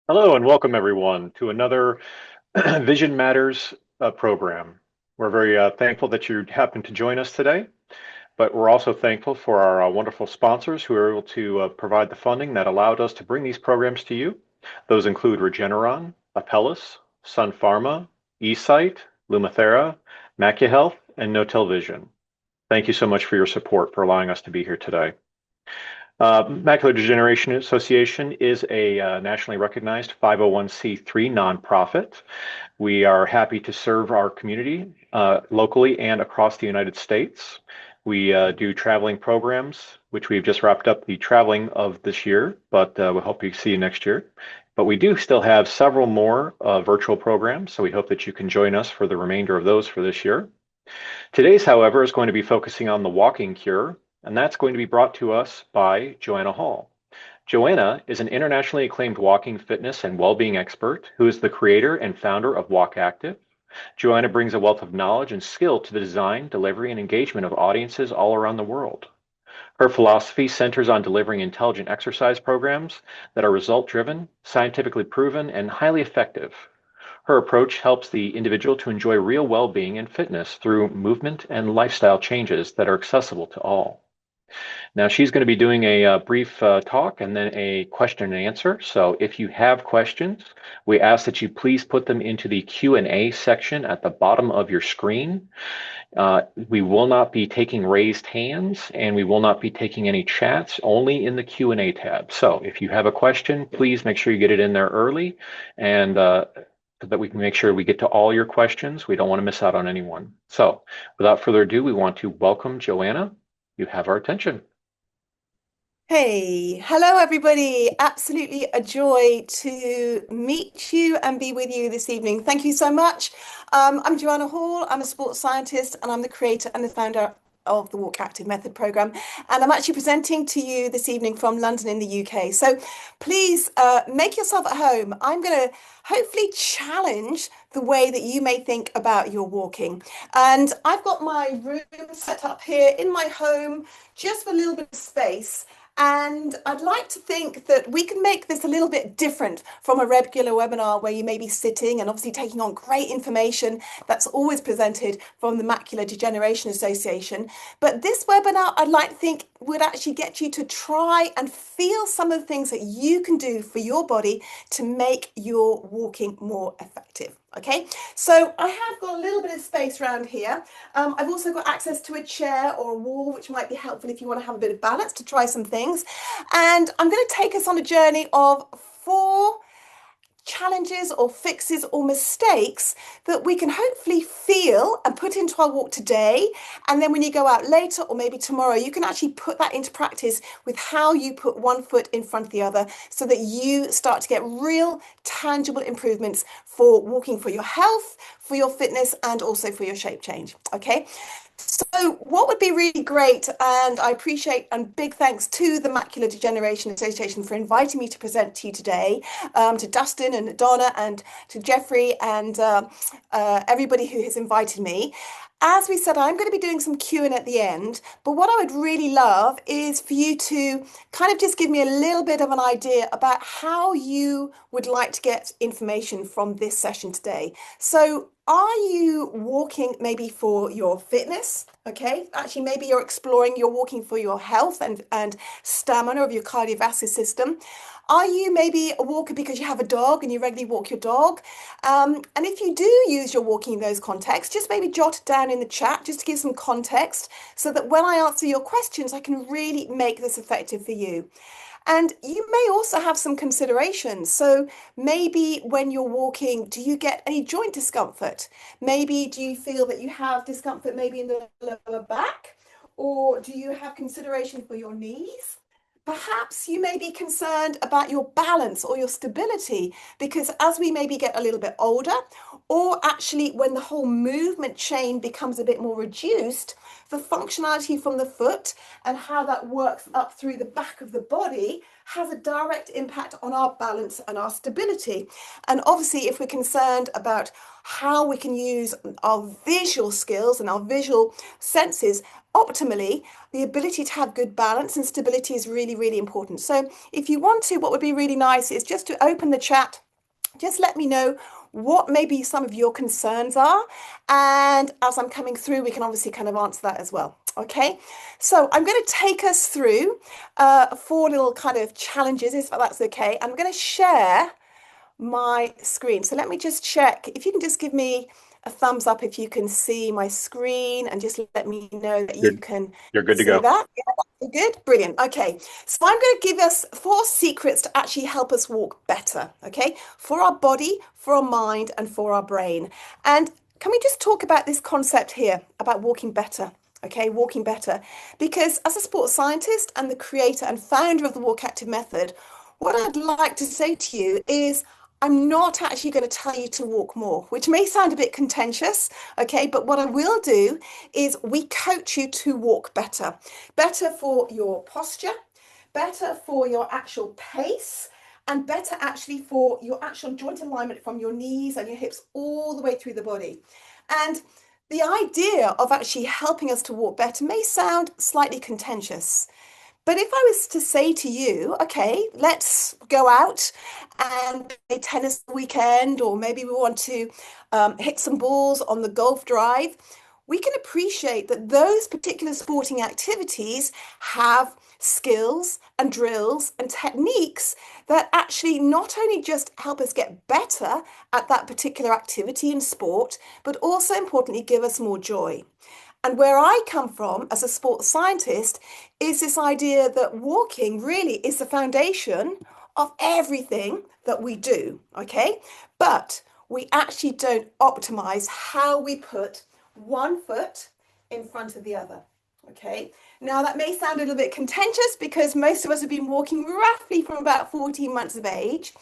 Hello and welcome everyone to another Vision Matters program. We're very thankful that you happen to join us today, but we're also thankful for our wonderful sponsors who are able to provide the funding that allowed us to bring these programs to you. Those include Regeneron, Apellis, Sun Pharma, eSight, Lumathera, MacuHealth, and Notel Vision. Thank you so much for your support for allowing us to be here today. Macular Degeneration Association is a nationally recognized 501c3 nonprofit. We are happy to serve our community locally and across the United States. We do traveling programs, which we've just wrapped up the traveling of this year, but we hope to see you next year. But we do still have several more virtual programs, so we hope that you can join us for the remainder of those for this year. Today's, however, is going to be focusing on the walking cure, and that's going to be brought to us by Joanna Hall. Joanna is an internationally acclaimed walking fitness and well-being expert who is the creator and founder of Walk Active. Joanna brings a wealth of knowledge and skill to the design, delivery, and engagement of audiences all around the world. Her philosophy centers on delivering intelligent exercise programs that are result-driven, scientifically proven, and highly effective. Her approach helps the individual to enjoy real well-being and fitness through movement and lifestyle changes that are accessible to all. Now she's going to be doing a brief talk and then a question and answer. So if you have questions, we ask that you please put them into the Q&A section at the bottom of your screen. We will not be taking raised hands and we will not be taking any chats, only in the Q&A tab. So if you have a question, please make sure you get it in there early and so that we can make sure we get to all your questions. We don't want to miss out on anyone. So without further ado, we want to welcome Joanna. You have our attention. Hey, hello everybody. Absolutely a joy to meet you and be with you this evening. Thank you so much. I'm Joanna Hall. I'm a sports scientist and I'm the creator and the founder of the Walk Active Method program. And I'm actually presenting to you this evening from London in the UK. So please make yourself at home. I'm going to hopefully challenge the way that you may think about your walking. And I've got my room set up here in my home just for a little bit of space. And I'd like to think that we can make this a little bit different from a regular webinar where you may be sitting and obviously taking on great information that's always presented from the Macular Degeneration Association. But this webinar, I'd like to think would actually get you to try and feel some of the things that you can do for your body to make your walking more effective. Okay, so I have got a little bit of space around here. I've also got access to a chair or a wall, which might be helpful if you want to have a bit of balance to try some things. And I'm going to take us on a journey of 4 challenges or fixes or mistakes that we can hopefully feel and put into our walk today. And then when you go out later or maybe tomorrow, you can actually put that into practice with how you put one foot in front of the other so that you start to get real tangible improvements for walking, for your health, for your fitness, and also for your shape change. Okay. So what would be really great, and I appreciate and big thanks to the Macular Degeneration Association for inviting me to present to you today, to Dustin and Donna and to Jeffrey and everybody who has invited me. As we said, I'm going to be doing some Q&A at the end, but what I would really love is for you to kind of just give me a little bit of an idea about how you would like to get information from this session today. So are you walking maybe for your fitness? Okay, actually, maybe you're exploring, you're walking for your health and stamina of your cardiovascular system. Are you maybe a walker because you have a dog and you regularly walk your dog? And if you do use your walking in those contexts, just maybe jot it down in the chat just to give some context so that when I answer your questions, I can really make this effective for you. And you may also have some considerations. So maybe when you're walking, do you get any joint discomfort? Maybe do you feel that you have discomfort maybe in the lower back? Or do you have consideration for your knees? Perhaps you may be concerned about your balance or your stability because as we maybe get a little bit older, or actually when the whole movement chain becomes a bit more reduced, the functionality from the foot and how that works up through the back of the body has a direct impact on our balance and our stability. And obviously, if we're concerned about how we can use our visual skills and our visual senses, optimally, the ability to have good balance and stability is really, really important. So if you want to, what would be really nice is just to open the chat. Just let me know what maybe some of your concerns are. And as I'm coming through, we can obviously kind of answer that as well. Okay, so I'm going to take us through four little kind of challenges, if that's okay. I'm going to share my screen. So let me just check. If you can just give me a thumbs up if you can see my screen and just let me know that you You're can you're good to see go. that. Yeah, that's good. Brilliant. Okay. So I'm going to give us four secrets to actually help us walk better. Okay. For our body, for our mind, and for our brain. And can we just talk about this concept here about walking better? Okay, walking better. Because as a sports scientist and the creator and founder of the Walk Active method, what I'd like to say to you is I'm not actually going to tell you to walk more, which may sound a bit contentious, okay? But what I will do is we coach you to walk better, better for your posture, better for your actual pace, and better actually for your actual joint alignment from your knees and your hips all the way through the body. And the idea of actually helping us to walk better may sound slightly contentious. But if I was to say to you, okay, let's go out and play tennis weekend, or maybe we want to hit some balls on the golf drive, we can appreciate that those particular sporting activities have skills and drills and techniques that actually not only just help us get better at that particular activity in sport, but also importantly give us more joy. And where I come from as a sports scientist is this idea that walking really is the foundation of everything that we do, okay? But we actually don't optimize how we put one foot in front of the other, okay? Now, that may sound a little bit contentious because most of us have been walking roughly from about 14 months of age.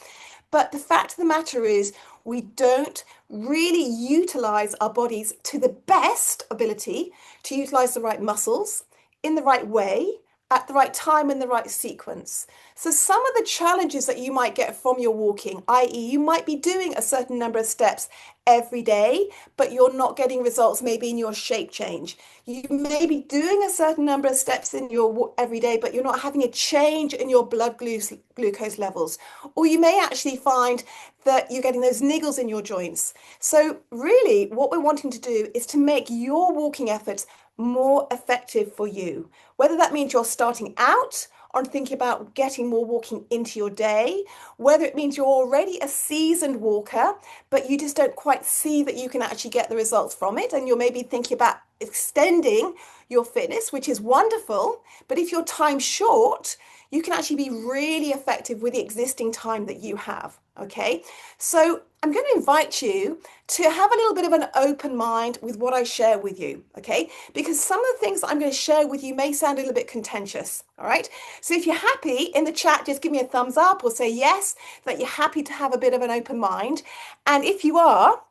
But the fact of the matter is, we don't really utilize our bodies to the best ability to utilize the right muscles in the right way, at the right time, in the right sequence. So, some of the challenges that you might get from your walking, i.e., you might be doing a certain number of steps every day, but you're not getting results maybe in your shape change. You may be doing a certain number of steps in your every day, but you're not having a change in your blood glucose levels. Or you may actually find that you're getting those niggles in your joints. So, really, what we're wanting to do is to make your walking efforts more effective for you. Whether that means you're starting out on thinking about getting more walking into your day, whether it means you're already a seasoned walker, but you just don't quite see that you can actually get the results from it, and you're maybe thinking about extending your fitness, which is wonderful. But if your time's short, you can actually be really effective with the existing time that you have. Okay, so I'm going to invite you to have a little bit of an open mind with what I share with you. Okay, because some of the things that I'm going to share with you may sound a little bit contentious. All right, so if you're happy in the chat, just give me a thumbs up or say yes, that you're happy to have a bit of an open mind. And if you are,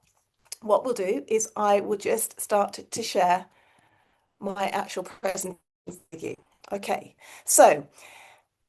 what we'll do is I will just start to share my actual presentation with you. Okay, so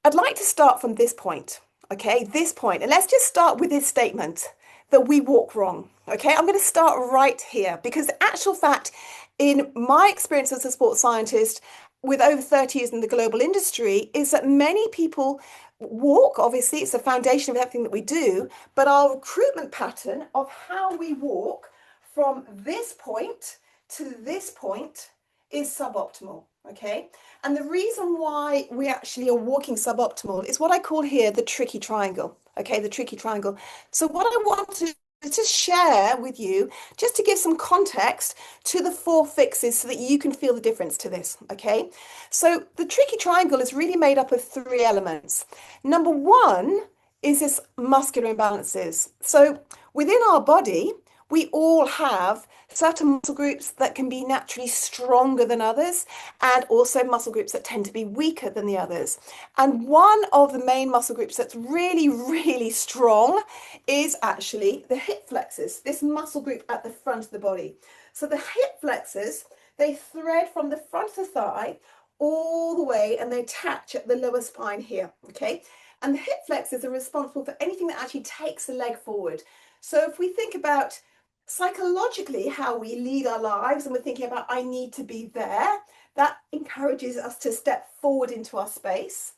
I'd like to start from this point. Okay, this point, and let's just start with this statement that we walk wrong. Okay, I'm going to start right here because the actual fact, in my experience as a sports scientist with over 30 years in the global industry, is that many people walk, obviously, it's the foundation of everything that we do, but our recruitment pattern of how we walk from this point to this point is suboptimal. Okay, and the reason why we actually are walking suboptimal is what I call here the tricky triangle. Okay, the tricky triangle. So what I want to just share with you, just to give some context to the four fixes so that you can feel the difference to this. Okay, so the tricky triangle is really made up of three elements. Number one is this muscular imbalances. So within our body, we all have certain muscle groups that can be naturally stronger than others, and also muscle groups that tend to be weaker than the others. And one of the main muscle groups that's really, really strong is actually the hip flexors, this muscle group at the front of the body. So the hip flexors, they thread from the front of the thigh all the way and they attach at the lower spine here, okay? And the hip flexors are responsible for anything that actually takes the leg forward. So if we think about psychologically how we lead our lives and we're thinking about I need to be there, That encourages us to step forward into our space.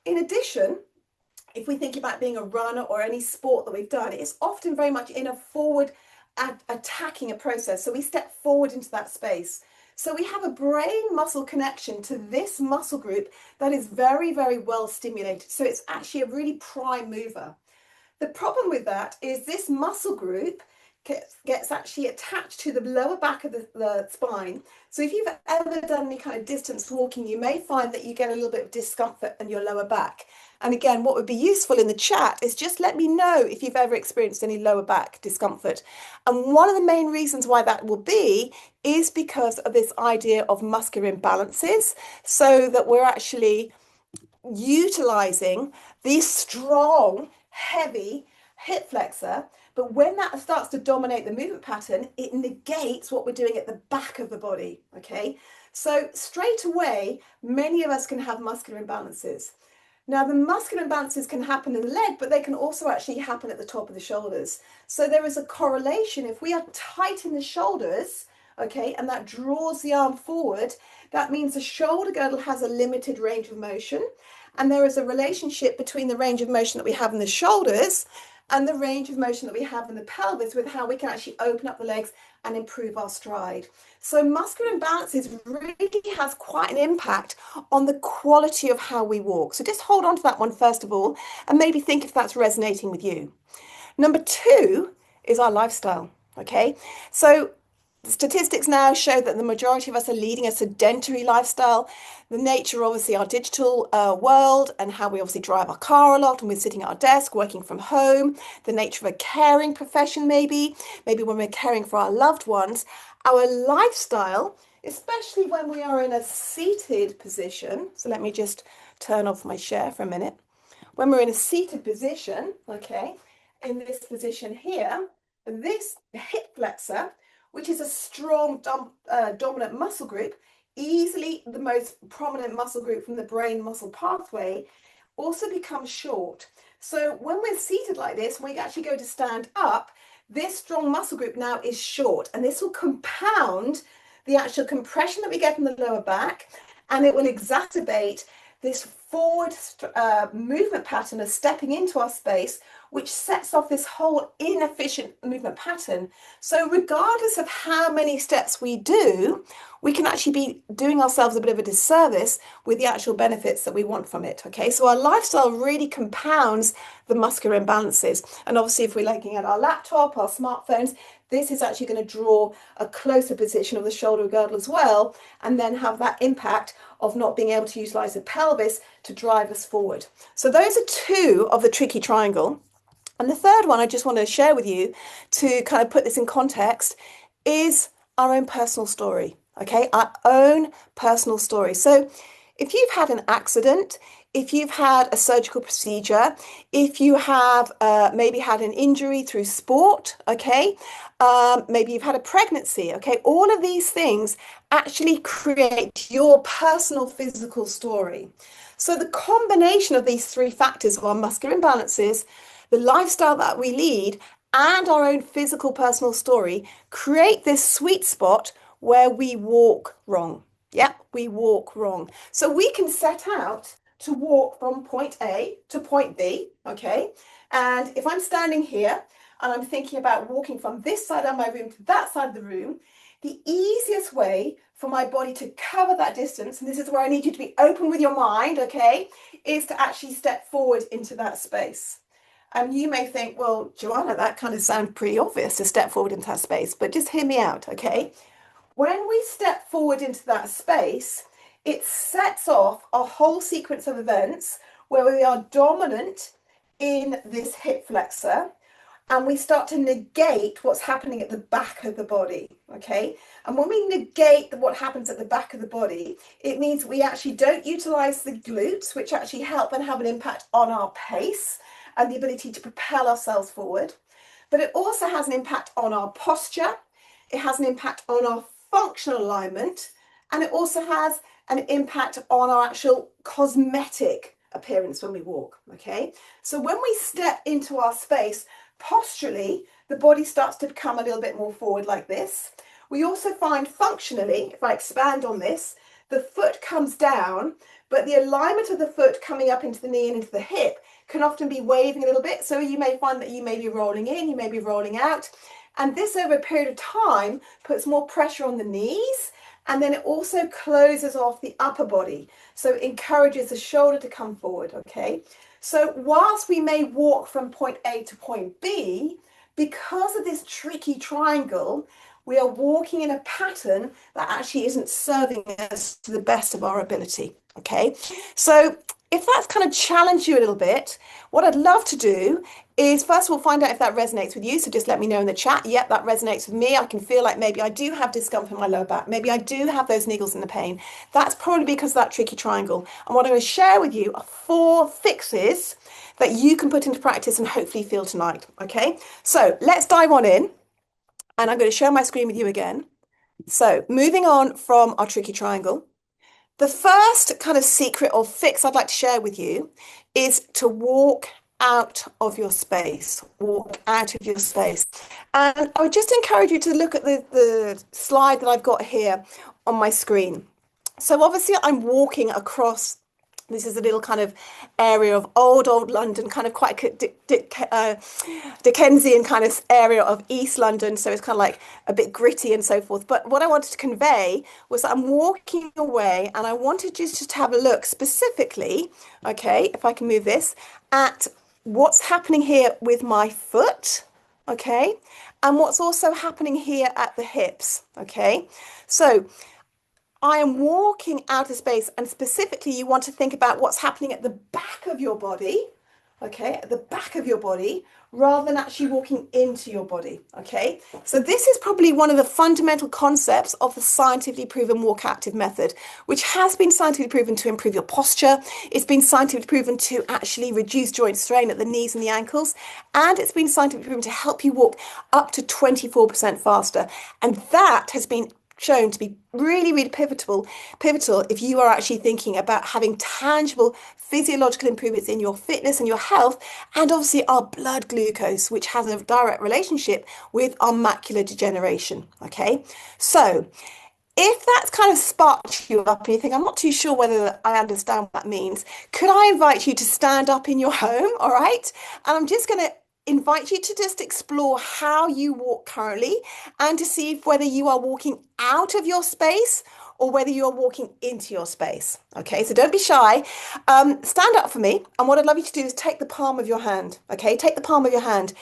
In addition, if we think about being a runner or any sport that we've done, it's often very much in a forward attacking a process. So we step forward into that space. So we have a brain muscle connection to this muscle group that is very, very well stimulated. So it's actually a really prime mover. The problem with that is this muscle group gets actually attached to the lower back of the spine. So if you've ever done any kind of distance walking, you may find that you get a little bit of discomfort in your lower back. And again, what would be useful in the chat is just let me know if you've ever experienced any lower back discomfort. And one of the main reasons why that will be is because of this idea of muscular imbalances, so that we're actually utilizing this strong, heavy hip flexor. But when that starts to dominate the movement pattern, it negates what we're doing at the back of the body. Okay. So straight away, many of us can have muscular imbalances. Now, the muscular imbalances can happen in the leg, but they can also actually happen at the top of the shoulders. So there is a correlation. If we are tight in the shoulders, okay, and that draws the arm forward, that means the shoulder girdle has a limited range of motion. And there is a relationship between the range of motion that we have in the shoulders and the range of motion that we have in the pelvis with how we can actually open up the legs and improve our stride. So muscular imbalances really has quite an impact on the quality of how we walk. So just hold on to that one first of all, and maybe think if that's resonating with you. Number two is our lifestyle. Okay, so statistics now show that the majority of us are leading a sedentary lifestyle. The nature, obviously, our digital world and how we obviously drive our car a lot and we're sitting at our desk working from home. The nature of a caring profession, maybe when we're caring for our loved ones. Our lifestyle, especially when we are in a seated position. So let me just turn off my share for a minute. When we're in a seated position, okay, in this position here, this hip flexor, which is a strong dominant muscle group, easily the most prominent muscle group from the brain muscle pathway, also becomes short. So when we're seated like this, when we actually go to stand up, this strong muscle group now is short, and this will compound the actual compression that we get in the lower back, and it will exacerbate this forward movement pattern of stepping into our space, which sets off this whole inefficient movement pattern. So regardless of how many steps we do, we can actually be doing ourselves a bit of a disservice with the actual benefits that we want from it. Okay, so our lifestyle really compounds the muscular imbalances. And obviously, if we're looking at our laptop, our smartphones, this is actually going to draw a closer position of the shoulder girdle as well, and then have that impact of not being able to utilize the pelvis to drive us forward. So those are two of the tricky triangle. And the third one I just want to share with you to kind of put this in context is our own personal story. Okay, our own personal story. So if you've had an accident, if you've had a surgical procedure, if you have maybe had an injury through sport, okay, maybe you've had a pregnancy, okay, all of these things actually create your personal physical story. So the combination of these three factors of our muscular imbalances, the lifestyle that we lead, and our own physical personal story create this sweet spot where we walk wrong. Yep, we walk wrong. So we can set out to walk from point A to point B, okay? And if I'm standing here and I'm thinking about walking from this side of my room to that side of the room, the easiest way for my body to cover that distance, and this is where I need you to be open with your mind, okay, is to actually step forward into that space. And you may think, well, Joanna, that kind of sounds pretty obvious to step forward into that space, but just hear me out, okay? When we step forward into that space, it sets off a whole sequence of events where we are dominant in this hip flexor, and we start to negate what's happening at the back of the body, okay? And when we negate what happens at the back of the body, it means we actually don't utilize the glutes, which actually help and have an impact on our pace and the ability to propel ourselves forward. But it also has an impact on our posture. It has an impact on our functional alignment, and it also has an impact on our actual cosmetic appearance when we walk, okay? So when we step into our space, posturally, the body starts to become a little bit more forward like this. We also find functionally, if I expand on this, the foot comes down, but the alignment of the foot coming up into the knee and into the hip can often be waving a little bit. So you may find that you may be rolling in, you may be rolling out. And this over a period of time puts more pressure on the knees. And then it also closes off the upper body. So it encourages the shoulder to come forward, okay? So whilst we may walk from point A to point B, because of this tricky triangle, we are walking in a pattern that actually isn't serving us to the best of our ability, okay? So if that's kind of challenged you a little bit, what I'd love to do is first of all find out if that resonates with you. So just let me know in the chat. Yep, that resonates with me. I can feel like maybe I do have discomfort in my lower back. Maybe I do have those niggles and the pain. That's probably because of that tricky triangle. And what I'm going to share with you are 4 fixes that you can put into practice and hopefully feel tonight. Okay, so let's dive on in. And I'm going to share my screen with you again. So moving on from our tricky triangle, the first kind of secret or fix I'd like to share with you is to walk out of your space. Walk out of your space. And I would just encourage you to look at the slide that I've got here on my screen. So obviously I'm walking across. This is a little kind of area of old London, kind of quite Dickensian kind of area of East London. So it's kind of like a bit gritty and so forth. But what I wanted to convey was that I'm walking away and I wanted just to have a look specifically, okay, if I can move this, at what's happening here with my foot, okay, and what's also happening here at the hips, okay. So I am walking out of space, and specifically, you want to think about what's happening at the back of your body, okay, at the back of your body, rather than actually walking into your body, okay? So this is probably one of the fundamental concepts of the scientifically proven walk active method, which has been scientifically proven to improve your posture. It's been scientifically proven to actually reduce joint strain at the knees and the ankles, and it's been scientifically proven to help you walk up to 24% faster. And that has been shown to be really pivotal if you are actually thinking about having tangible physiological improvements in your fitness and your health, and obviously our blood glucose, which has a direct relationship with our macular degeneration. Okay, so if that's kind of sparked you up and you think, I'm not too sure whether I understand what that means, could I invite you to stand up in your home? All right, and I'm just going to invite you to just explore how you walk currently and to see if whether you are walking out of your space or whether you're walking into your space. Okay, so don't be shy. Stand up for me. And what I'd love you to do is take the palm of your hand. Okay, take the palm of your hand.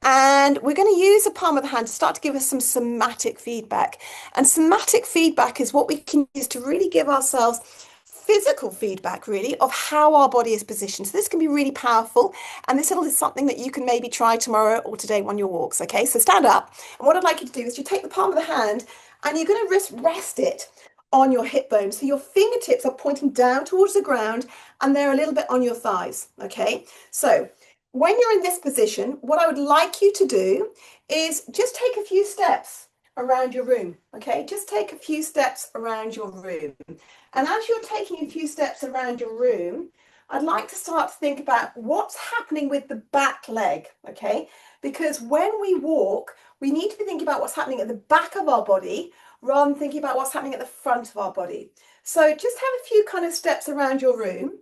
And we're going to use the palm of the hand to start to give us some somatic feedback. And somatic feedback is what we can use to really give ourselves physical feedback, really, of how our body is positioned. So this can be really powerful. And this is something that you can maybe try tomorrow or today on your walks. Okay, so stand up. And what I'd like you to do is you take the palm of the hand and you're going to rest it on your hip bone. So your fingertips are pointing down towards the ground and they're a little bit on your thighs. Okay, so when you're in this position, what I would like you to do is just take a few steps around your room. Okay, just take a few steps around your room. And as you're taking a few steps around your room, I'd like to start to think about what's happening with the back leg, okay? Because when we walk, we need to be thinking about what's happening at the back of our body rather than thinking about what's happening at the front of our body. So just have a few kind of steps around your room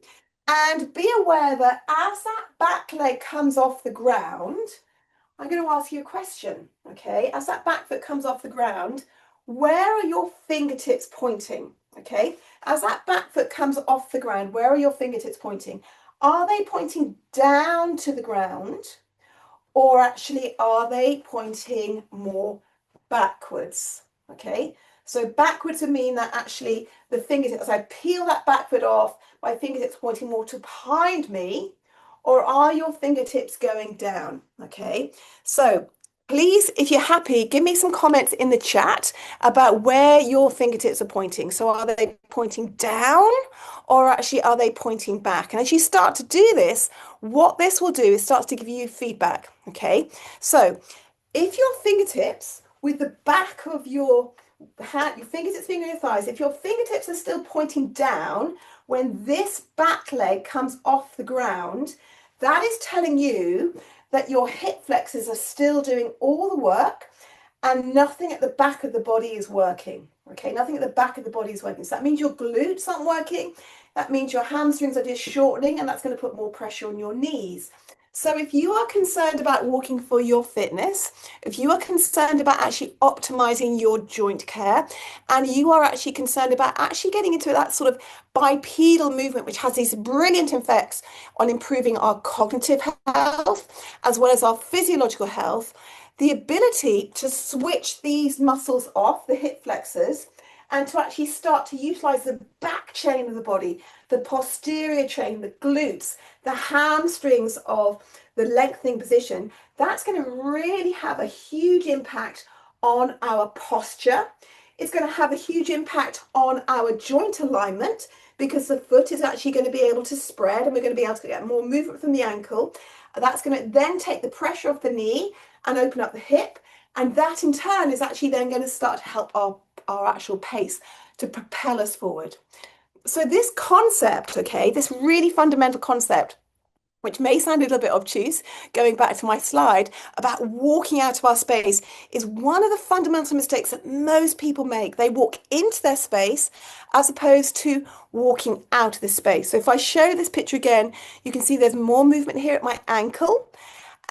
and be aware that as that back leg comes off the ground, I'm going to ask you a question, okay? As that back foot comes off the ground, where are your fingertips pointing, okay? As that back foot comes off the ground, where are your fingertips pointing? Are they pointing down to the ground, or actually are they pointing more backwards, okay? So backwards would mean that actually the fingertips, as I peel that back foot off, my fingertips pointing more to behind me, or are your fingertips going down? Okay, so please, if you're happy, give me some comments in the chat about where your fingertips are pointing. So are they pointing down or actually are they pointing back? And as you start to do this, what this will do is starts to give you feedback. Okay, so if your fingertips with the back of your hand, your fingertips being on your thighs, if your fingertips are still pointing down when this back leg comes off the ground, that is telling you that your hip flexors are still doing all the work and nothing at the back of the body is working. Okay, nothing at the back of the body is working. So that means your glutes aren't working. That means your hamstrings are just shortening, and that's going to put more pressure on your knees. So if you are concerned about walking for your fitness, if you are concerned about actually optimizing your joint care, and you are actually concerned about actually getting into that sort of bipedal movement, which has these brilliant effects on improving our cognitive health as well as our physiological health, the ability to switch these muscles off, the hip flexors, and to actually start to utilize the back chain of the body, the posterior chain, the glutes, the hamstrings of the lengthening position, that's going to really have a huge impact on our posture. It's going to have a huge impact on our joint alignment because the foot is actually going to be able to spread and we're going to be able to get more movement from the ankle. That's going to then take the pressure off the knee and open up the hip. And that in turn is actually then going to start to help our actual pace to propel us forward. So this concept, okay, this really fundamental concept, which may sound a little bit obtuse, going back to my slide about walking out of our space, is one of the fundamental mistakes that most people make. They walk into their space as opposed to walking out of the space. So if I show this picture again, you can see there's more movement here at my ankle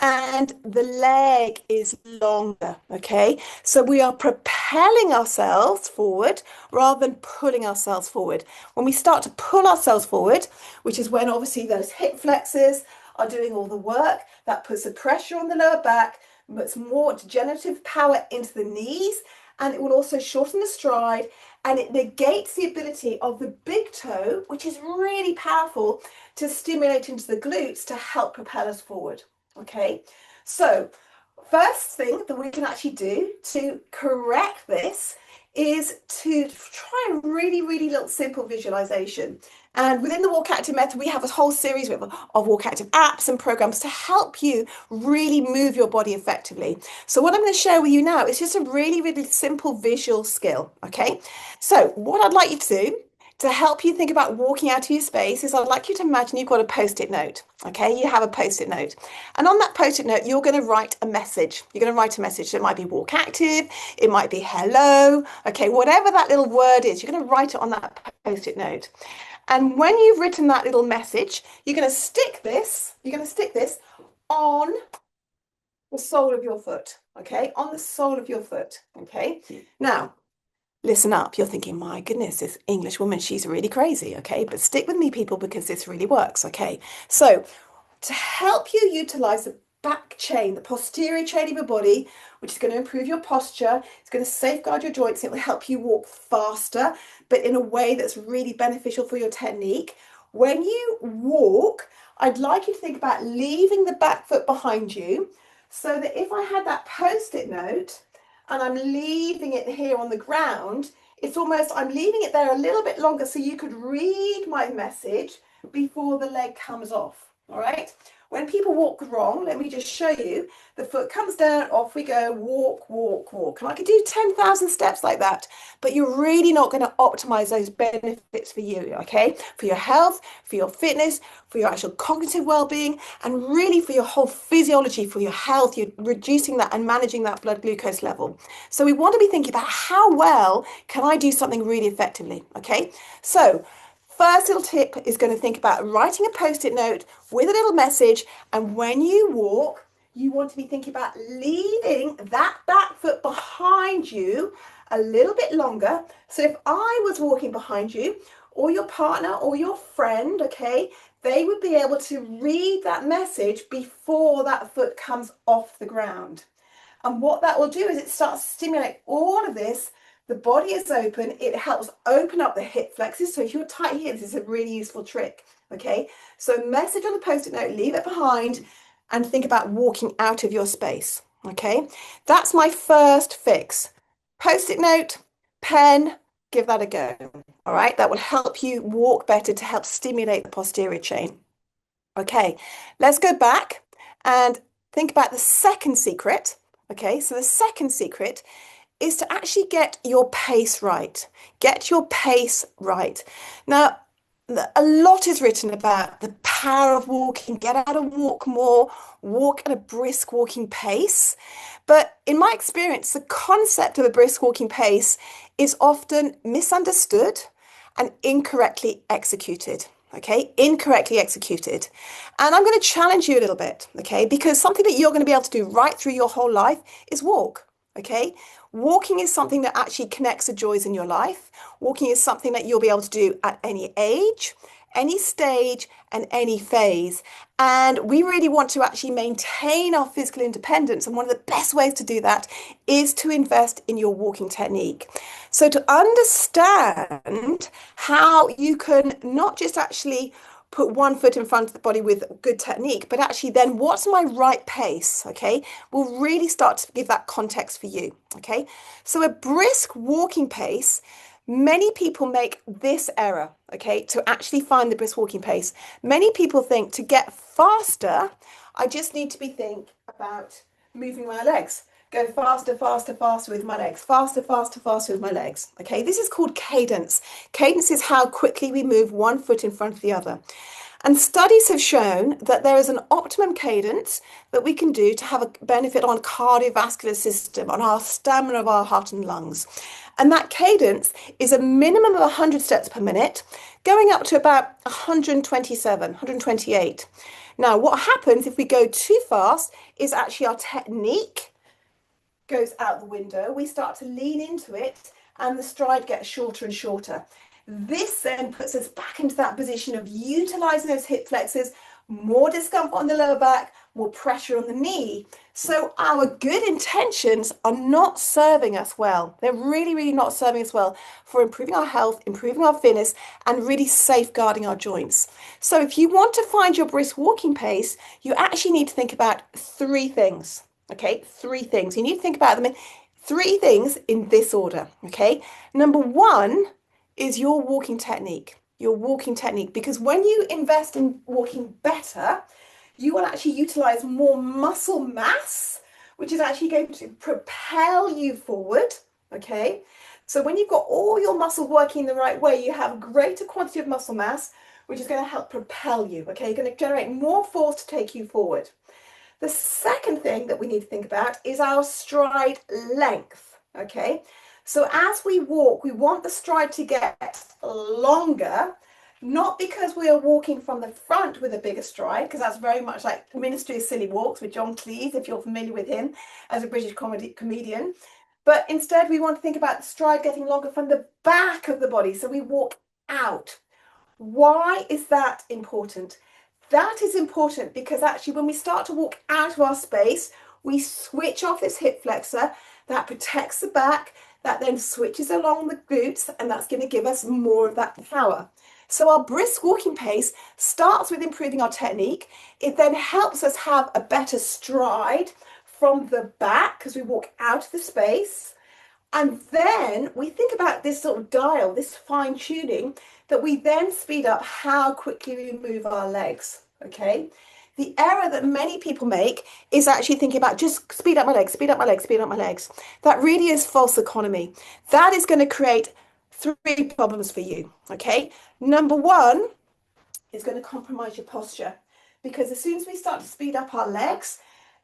and the leg is longer, okay? So we are propelling ourselves forward rather than pulling ourselves forward. When we start to pull ourselves forward, which is when obviously those hip flexors are doing all the work, that puts the pressure on the lower back, puts more degenerative power into the knees, and it will also shorten the stride, and it negates the ability of the big toe, which is really powerful, to stimulate into the glutes to help propel us forward. Okay, so first thing that we can actually do to correct this is to try a really little simple visualization. And within the Walk Active method, we have a whole series of Walk Active apps and programs to help you really move your body effectively. So what I'm going to share with you now is just a really simple visual skill. Okay, so what I'd like you to do to help you think about walking out of your space is I'd like you to imagine you've got a post-it note. Okay, you have a post-it note. And on that post-it note, you're going to write a message. You're going to write a message. So it might be walk active, it might be hello. Okay, whatever that little word is, you're going to write it on that post-it note. And when you've written that little message, you're going to stick this on the sole of your foot. Okay, on the sole of your foot. Okay, now listen up. You're thinking, my goodness, this English woman, she's really crazy. Okay, but stick with me, people, because this really works. Okay, so to help you utilize the back chain, the posterior chain of your body, which is going to improve your posture, it's going to safeguard your joints, it will help you walk faster, but in a way that's really beneficial for your technique. When you walk, I'd like you to think about leaving the back foot behind you so that if I had that post-it note and I'm leaving it here on the ground, it's almost, I'm leaving it there a little bit longer so you could read my message before the leg comes off. All right. When people walk wrong, let me just show you. The foot comes down, off we go, walk. And I could do 10,000 steps like that, but you're really not going to optimize those benefits for you, okay? For your health, for your fitness, for your actual cognitive well-being, and really for your whole physiology, for your health. You're reducing that and managing that blood glucose level. So we want to be thinking about how well can I do something really effectively, okay? So first little tip is going to think about writing a post-it note with a little message, and when you walk, you want to be thinking about leaving that back foot behind you a little bit longer. So if I was walking behind you, or your partner or your friend, okay, they would be able to read that message before that foot comes off the ground. And what that will do is it starts to stimulate all of this. The body is open. It helps open up the hip flexors. So if you're tight here, this is a really useful trick. Okay. So message on the post-it note, leave it behind and think about walking out of your space. Okay. That's my first fix. Post-it note, pen, give that a go. All right. That will help you walk better to help stimulate the posterior chain. Okay. Let's go back and think about the second secret. Okay. So the second secret is to actually get your pace right. Get your pace right. Now, a lot is written about the power of walking, get out and walk more, walk at a brisk walking pace. But in my experience, the concept of a brisk walking pace is often misunderstood and incorrectly executed. Okay, incorrectly executed. And I'm going to challenge you a little bit, okay, because something that you're going to be able to do right through your whole life is walk. Okay, walking is something that actually connects the joys in your life. Walking is something that you'll be able to do at any age, any stage, and any phase. And we really want to actually maintain our physical independence. And one of the best ways to do that is to invest in your walking technique. So, to understand how you can not just actually put one foot in front of the body with good technique, but actually then what's my right pace? Okay, we'll really start to give that context for you. Okay, so a brisk walking pace. Many people make this error, okay, to actually find the brisk walking pace. Many people think to get faster, I just need to be think about moving my legs. Go faster, faster, faster with my legs. Faster, faster, faster with my legs. Okay, this is called cadence. Cadence is how quickly we move one foot in front of the other. And studies have shown that there is an optimum cadence that we can do to have a benefit on cardiovascular system, on our stamina of our heart and lungs. And that cadence is a minimum of 100 steps per minute, going up to about 127, 128. Now, what happens if we go too fast is actually our technique goes out the window. We start to lean into it and the stride gets shorter and shorter. This then puts us back into that position of utilizing those hip flexors, more discomfort on the lower back, more pressure on the knee. So our good intentions are not serving us well. They're really, really not serving us well for improving our health, improving our fitness, and really safeguarding our joints. So if you want to find your brisk walking pace, you actually need to think about three things. Okay, three things. You need to think about them in three things in this order. Okay, number one is your walking technique. Your walking technique, because when you invest in walking better, you will actually utilize more muscle mass, which is actually going to propel you forward. Okay, so when you've got all your muscle working the right way, you have a greater quantity of muscle mass, which is going to help propel you. Okay, you're going to generate more force to take you forward. The second thing that we need to think about is our stride length. Okay, so as we walk, we want the stride to get longer, not because we are walking from the front with a bigger stride, because that's very much like Ministry of Silly Walks with John Cleese, if you're familiar with him as a British comedian. But instead, we want to think about the stride getting longer from the back of the body. So we walk out. Why is that important? That is important because actually when we start to walk out of our space, we switch off this hip flexor that protects the back, that then switches along the glutes, and that's going to give us more of that power. So our brisk walking pace starts with improving our technique. It then helps us have a better stride from the back because we walk out of the space. And then we think about this sort of dial, this fine tuning, that we then speed up how quickly we move our legs. Okay. The error that many people make is actually thinking about just speed up my legs, speed up my legs, speed up my legs. That really is false economy. That is going to create three problems for you. Okay. Number one is going to compromise your posture because as soon as we start to speed up our legs,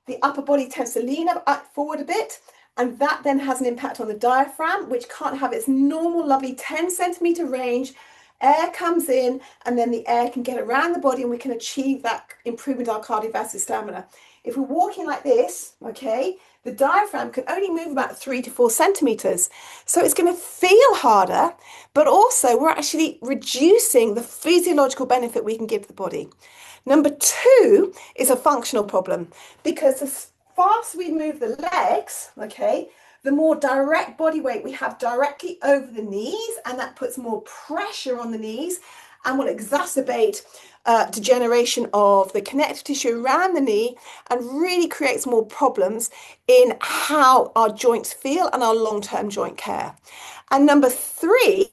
the upper body tends to lean up forward a bit. And that then has an impact on the diaphragm, which can't have its normal, lovely 10 centimeter range. Air comes in, and then the air can get around the body, and we can achieve that improvement in our cardiovascular stamina. If we're walking like this, okay, the diaphragm can only move about 3 to 4 centimeters. So it's going to feel harder, but also we're actually reducing the physiological benefit we can give to the body. Number two is a functional problem because the faster we move the legs, okay, the more direct body weight we have directly over the knees, and that puts more pressure on the knees and will exacerbate degeneration of the connective tissue around the knee and really creates more problems in how our joints feel and our long-term joint care. And number three,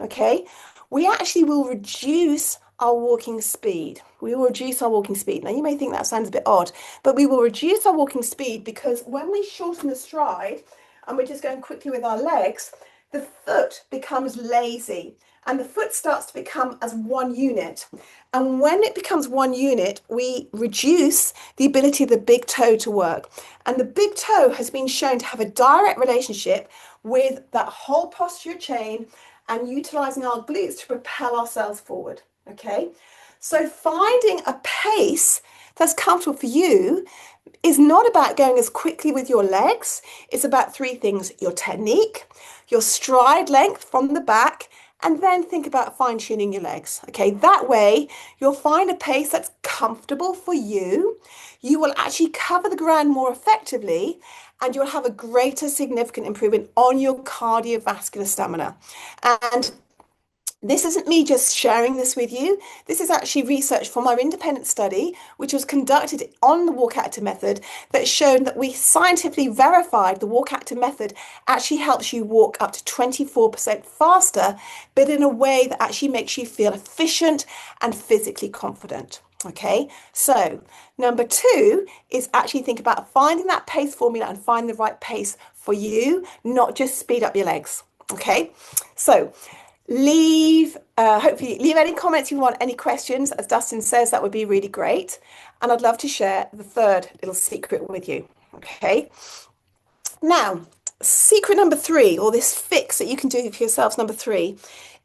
okay, we actually will reduce our walking speed. We will reduce our walking speed. Now, you may think that sounds a bit odd, but we will reduce our walking speed because when we shorten the stride and we're just going quickly with our legs, the foot becomes lazy. and the foot starts to become as one unit. And when it becomes one unit, we reduce the ability of the big toe to work. And the big toe has been shown to have a direct relationship with that whole posture chain and utilizing our glutes to propel ourselves forward. Okay. So finding a pace that's comfortable for you is not about going as quickly with your legs. It's about three things: your technique, your stride length from the back, and then think about fine tuning your legs. Okay, that way you'll find a pace that's comfortable for you. You will actually cover the ground more effectively, and you'll have a greater significant improvement on your cardiovascular stamina. And this isn't me just sharing this with you. This is actually research from our independent study, which was conducted on the walk active method, that showed that we scientifically verified the walk active method actually helps you walk up to 24% faster, but in a way that actually makes you feel efficient and physically confident. Okay, so number two is actually think about finding that pace formula and find the right pace for you, not just speed up your legs. Okay, so hopefully leave any comments you want, any questions. As Dustin says, that would be really great. And I'd love to share the third little secret with you. Okay. Now, secret number three, or this fix that you can do for yourselves, number three,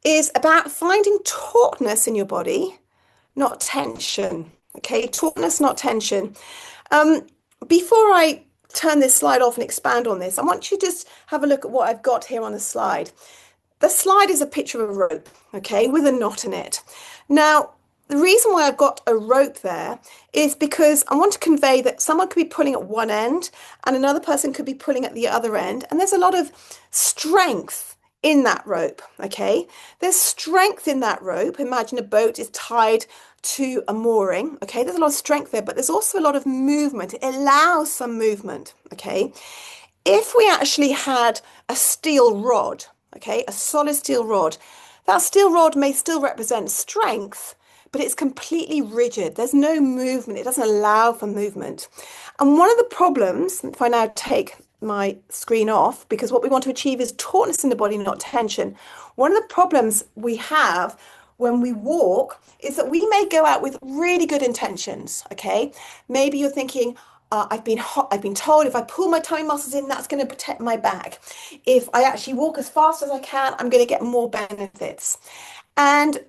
is about finding tautness in your body, not tension. Okay, tautness, not tension. Um, Before I turn this slide off and expand on this, I want you to just have a look at what I've got here on the slide. The slide is a picture of a rope, okay, with a knot in it. Now, the reason why I've got a rope there is because I want to convey that someone could be pulling at one end and another person could be pulling at the other end. And there's a lot of strength in that rope, okay? There's strength in that rope. Imagine a boat is tied to a mooring, okay? There's a lot of strength there, but there's also a lot of movement. It allows some movement, okay? If we actually had a steel rod, okay, a solid steel rod, that steel rod may still represent strength, but it's completely rigid. There's no movement. It doesn't allow for movement. And one of the problems, if I now take my screen off, because what we want to achieve is tautness in the body, not tension. One of the problems we have when we walk is that we may go out with really good intentions, okay? Maybe you're thinking, I've been told if I pull my tummy muscles in, that's going to protect my back. If I actually walk as fast as I can, I'm going to get more benefits. And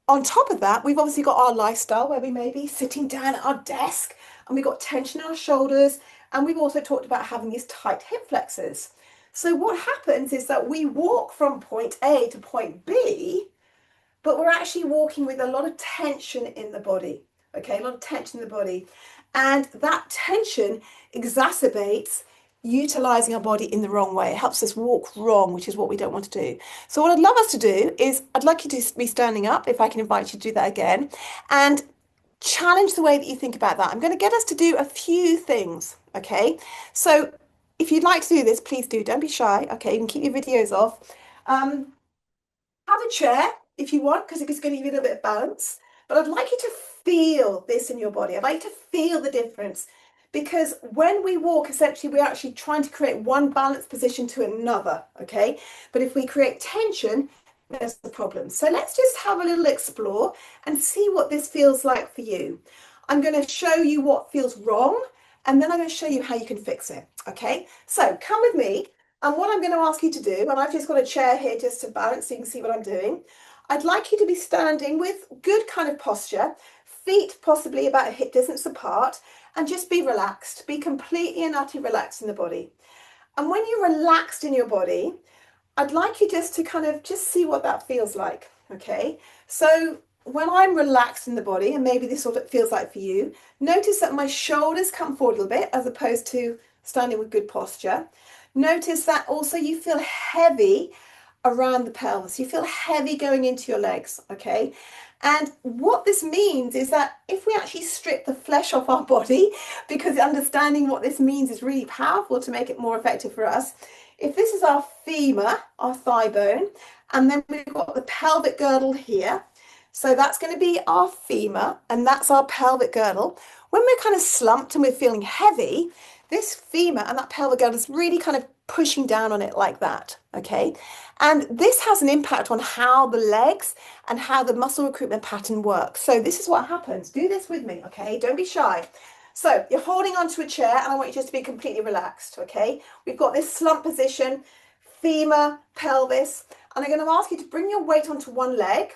on top of that, we've obviously got our lifestyle where we may be sitting down at our desk and we've got tension in our shoulders. And we've also talked about having these tight hip flexors. So what happens is that we walk from point A to point B, but we're actually walking with a lot of tension in the body. Okay, a lot of tension in the body. And that tension exacerbates utilizing our body in the wrong way. It helps us walk wrong, which is what we don't want to do. So what I'd love us to do is I'd like you to be standing up, if I can invite you to do that again, and challenge the way that you think about that. I'm going to get us to do a few things. Okay, so if you'd like to do this, please do. Don't be shy. Okay, you can keep your videos off. Have a chair if you want, because it's going to give you a little bit of balance. But I'd like you to feel this in your body. I'd like you to feel the difference. Because when we walk, essentially, we're actually trying to create one balanced position to another, okay? But if we create tension, there's the problem. So let's just have a little explore and see what this feels like for you. I'm going to show you what feels wrong, and then I'm going to show you how you can fix it, okay? So come with me. And what I'm going to ask you to do, and I've just got a chair here just to balance so you can see what I'm doing. I'd like you to be standing with good kind of posture, feet possibly about a hip distance apart, and just be relaxed. Be completely and utterly relaxed in the body. And when you're relaxed in your body, I'd like you just to kind of just see what that feels like, okay? So when I'm relaxed in the body, and maybe this is what it feels like for you, notice that my shoulders come forward a little bit as opposed to standing with good posture. Notice that also you feel heavy around the pelvis. You feel heavy going into your legs, okay? And what this means is that if we actually strip the flesh off our body, because understanding what this means is really powerful to make it more effective for us. If this is our femur, our thigh bone, and then we've got the pelvic girdle here. So that's going to be our femur, and that's our pelvic girdle. When we're kind of slumped and we're feeling heavy, this femur and that pelvic girdle is really kind of pushing down on it like that, okay? And this has an impact on how the legs and how the muscle recruitment pattern works. So this is what happens. Do this with me, okay? Don't be shy. So you're holding onto a chair and I want you just to be completely relaxed, okay? We've got this slump position, femur, pelvis, and I'm going to ask you to bring your weight onto one leg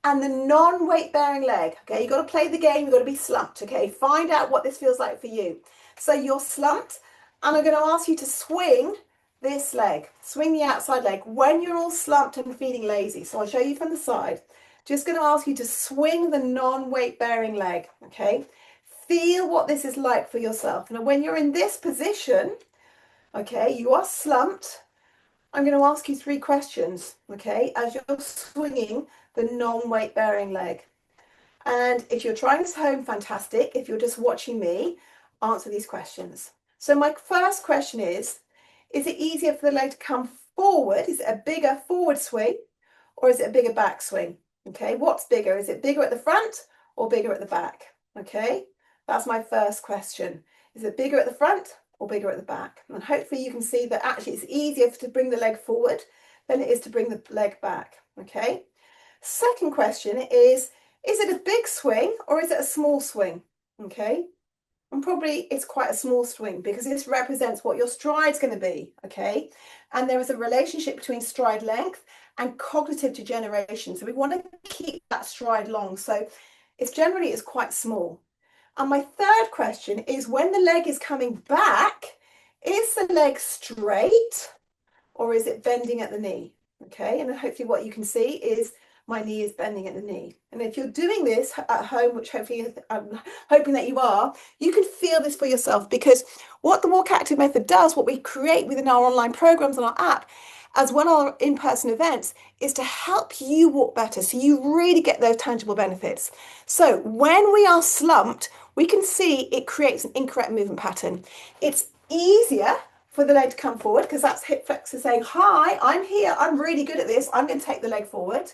and the non-weight bearing leg, okay? You've got to play the game, you've got to be slumped, okay? Find out what this feels like for you. So you're slumped and I'm going to ask you to swing this leg, swing the outside leg when you're all slumped and feeling lazy. So I'll show you from the side. Just going to ask you to swing the non-weight bearing leg, okay? Feel what this is like for yourself. Now, when you're in this position, okay, you are slumped. I'm going to ask you 3 questions, okay, as you're swinging the non-weight bearing leg. And if you're trying this at home, fantastic. If you're just watching me, answer these questions. So my first question is it easier for the leg to come forward? Is it a bigger forward swing or is it a bigger back swing? Okay, what's bigger? Is it bigger at the front or bigger at the back? Okay, that's my first question. Is it bigger at the front or bigger at the back? And hopefully you can see that actually it's easier to bring the leg forward than it is to bring the leg back. Okay, second question is it a big swing or is it a small swing? Okay, and probably it's quite a small swing because this represents what your stride's going to be, okay? And there is a relationship between stride length and cognitive degeneration. So we want to keep that stride long. So it's generally is quite small. And my third question is when the leg is coming back, is the leg straight or is it bending at the knee? Okay, and hopefully what you can see is my knee is bending at the knee. And if you're doing this at home, which hopefully I'm hoping that you are, you can feel this for yourself because what the Walk Active method does, what we create within our online programs and our app, as well as our in-person events, is to help you walk better so you really get those tangible benefits. So when we are slumped, we can see it creates an incorrect movement pattern. It's easier for the leg to come forward because that's hip flexor saying, hi, I'm here, I'm really good at this, I'm going to take the leg forward.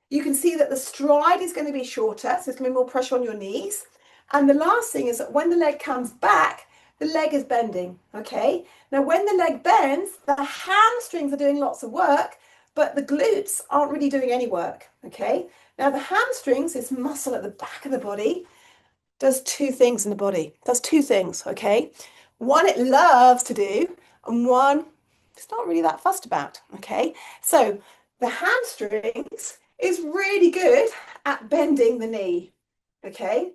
You can see that the stride is going to be shorter, so there's going to be more pressure on your knees. And the last thing is that when the leg comes back, the leg is bending, okay? Now, when the leg bends, the hamstrings are doing lots of work, but the glutes aren't really doing any work, okay? Now, the hamstrings, this muscle at the back of the body, does 2 things in the body. Does 2 things, okay? One, it loves to do, and one, it's not really that fussed about, okay? So the hamstrings is really good at bending the knee, okay?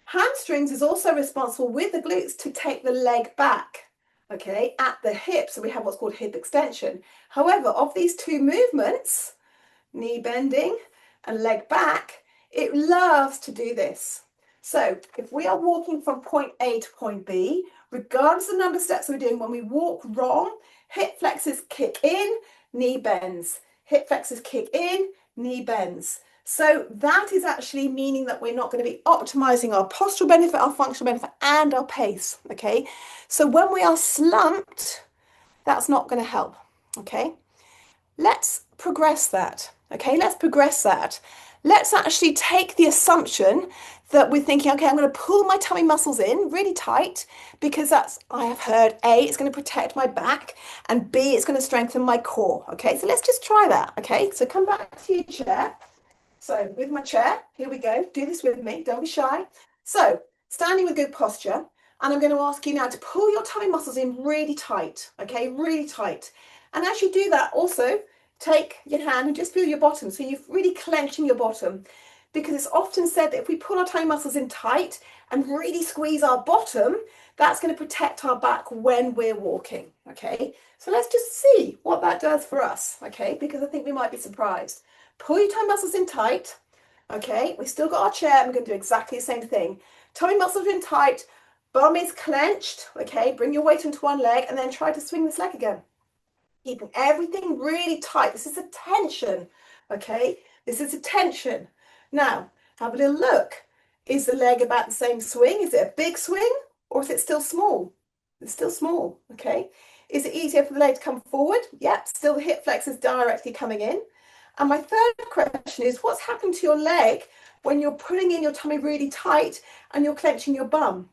Hamstrings is also responsible with the glutes to take the leg back, okay, at the hip. So we have what's called hip extension. However, of these 2 movements, knee bending and leg back, it loves to do this. So if we are walking from point A to point B, regardless of the number of steps we're doing, when we walk wrong, hip flexors kick in, knee bends. Hip flexors kick in, knee bends. So that is actually meaning that we're not going to be optimizing our postural benefit, our functional benefit, and our pace, okay? So when we are slumped, that's not going to help, okay? Let's progress that, okay? Let's progress that. Let's actually take the assumption that we're thinking, okay, I'm going to pull my tummy muscles in really tight because that's, I have heard, A, it's going to protect my back, and B, it's going to strengthen my core, okay? So let's just try that, okay? So come back to your chair. So with my chair, here we go. Do this with me, don't be shy. So standing with good posture, and I'm going to ask you now to pull your tummy muscles in really tight, okay? Really tight. And as you do that, also take your hand and just feel your bottom. So you're really clenching your bottom because it's often said that if we pull our tummy muscles in tight and really squeeze our bottom, that's going to protect our back when we're walking, okay? So let's just see what that does for us, okay? Because I think we might be surprised. Pull your tummy muscles in tight, okay? We've still got our chair and we're going to do exactly the same thing. Tummy muscles in tight, bum is clenched, okay? Bring your weight into one leg and then try to swing this leg again. Keeping everything really tight. This is a tension, okay? This is a tension. Now, have a little look. Is the leg about the same swing? Is it a big swing or is it still small? It's still small, okay? Is it easier for the leg to come forward? Yep, still the hip flexors directly coming in. And my third question is, what's happening to your leg when you're pulling in your tummy really tight and you're clenching your bum?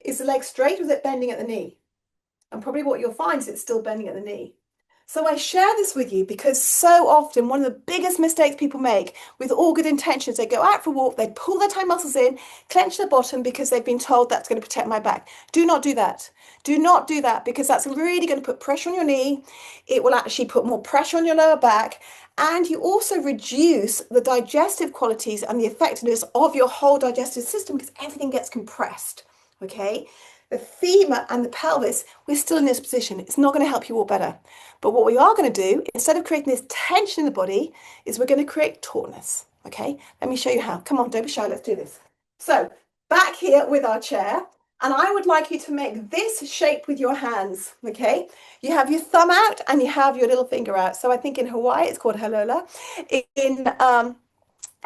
Is the leg straight or is it bending at the knee? And probably what you'll find is it's still bending at the knee. So I share this with you because so often one of the biggest mistakes people make with all good intentions, they go out for a walk, they pull their thigh muscles in, clench their bottom because they've been told that's going to protect my back. Do not do that. Do not do that because that's really going to put pressure on your knee. It will actually put more pressure on your lower back. And you also reduce the digestive qualities and the effectiveness of your whole digestive system because everything gets compressed. Okay. The femur and the pelvis, we're still in this position. It's not going to help you walk better. But what we are going to do, instead of creating this tension in the body, is we're going to create tautness. Okay, let me show you how. Come on, don't be shy, let's do this. So, back here with our chair, and I would like you to make this shape with your hands. Okay, you have your thumb out and you have your little finger out. So I think in Hawaii it's called halola. In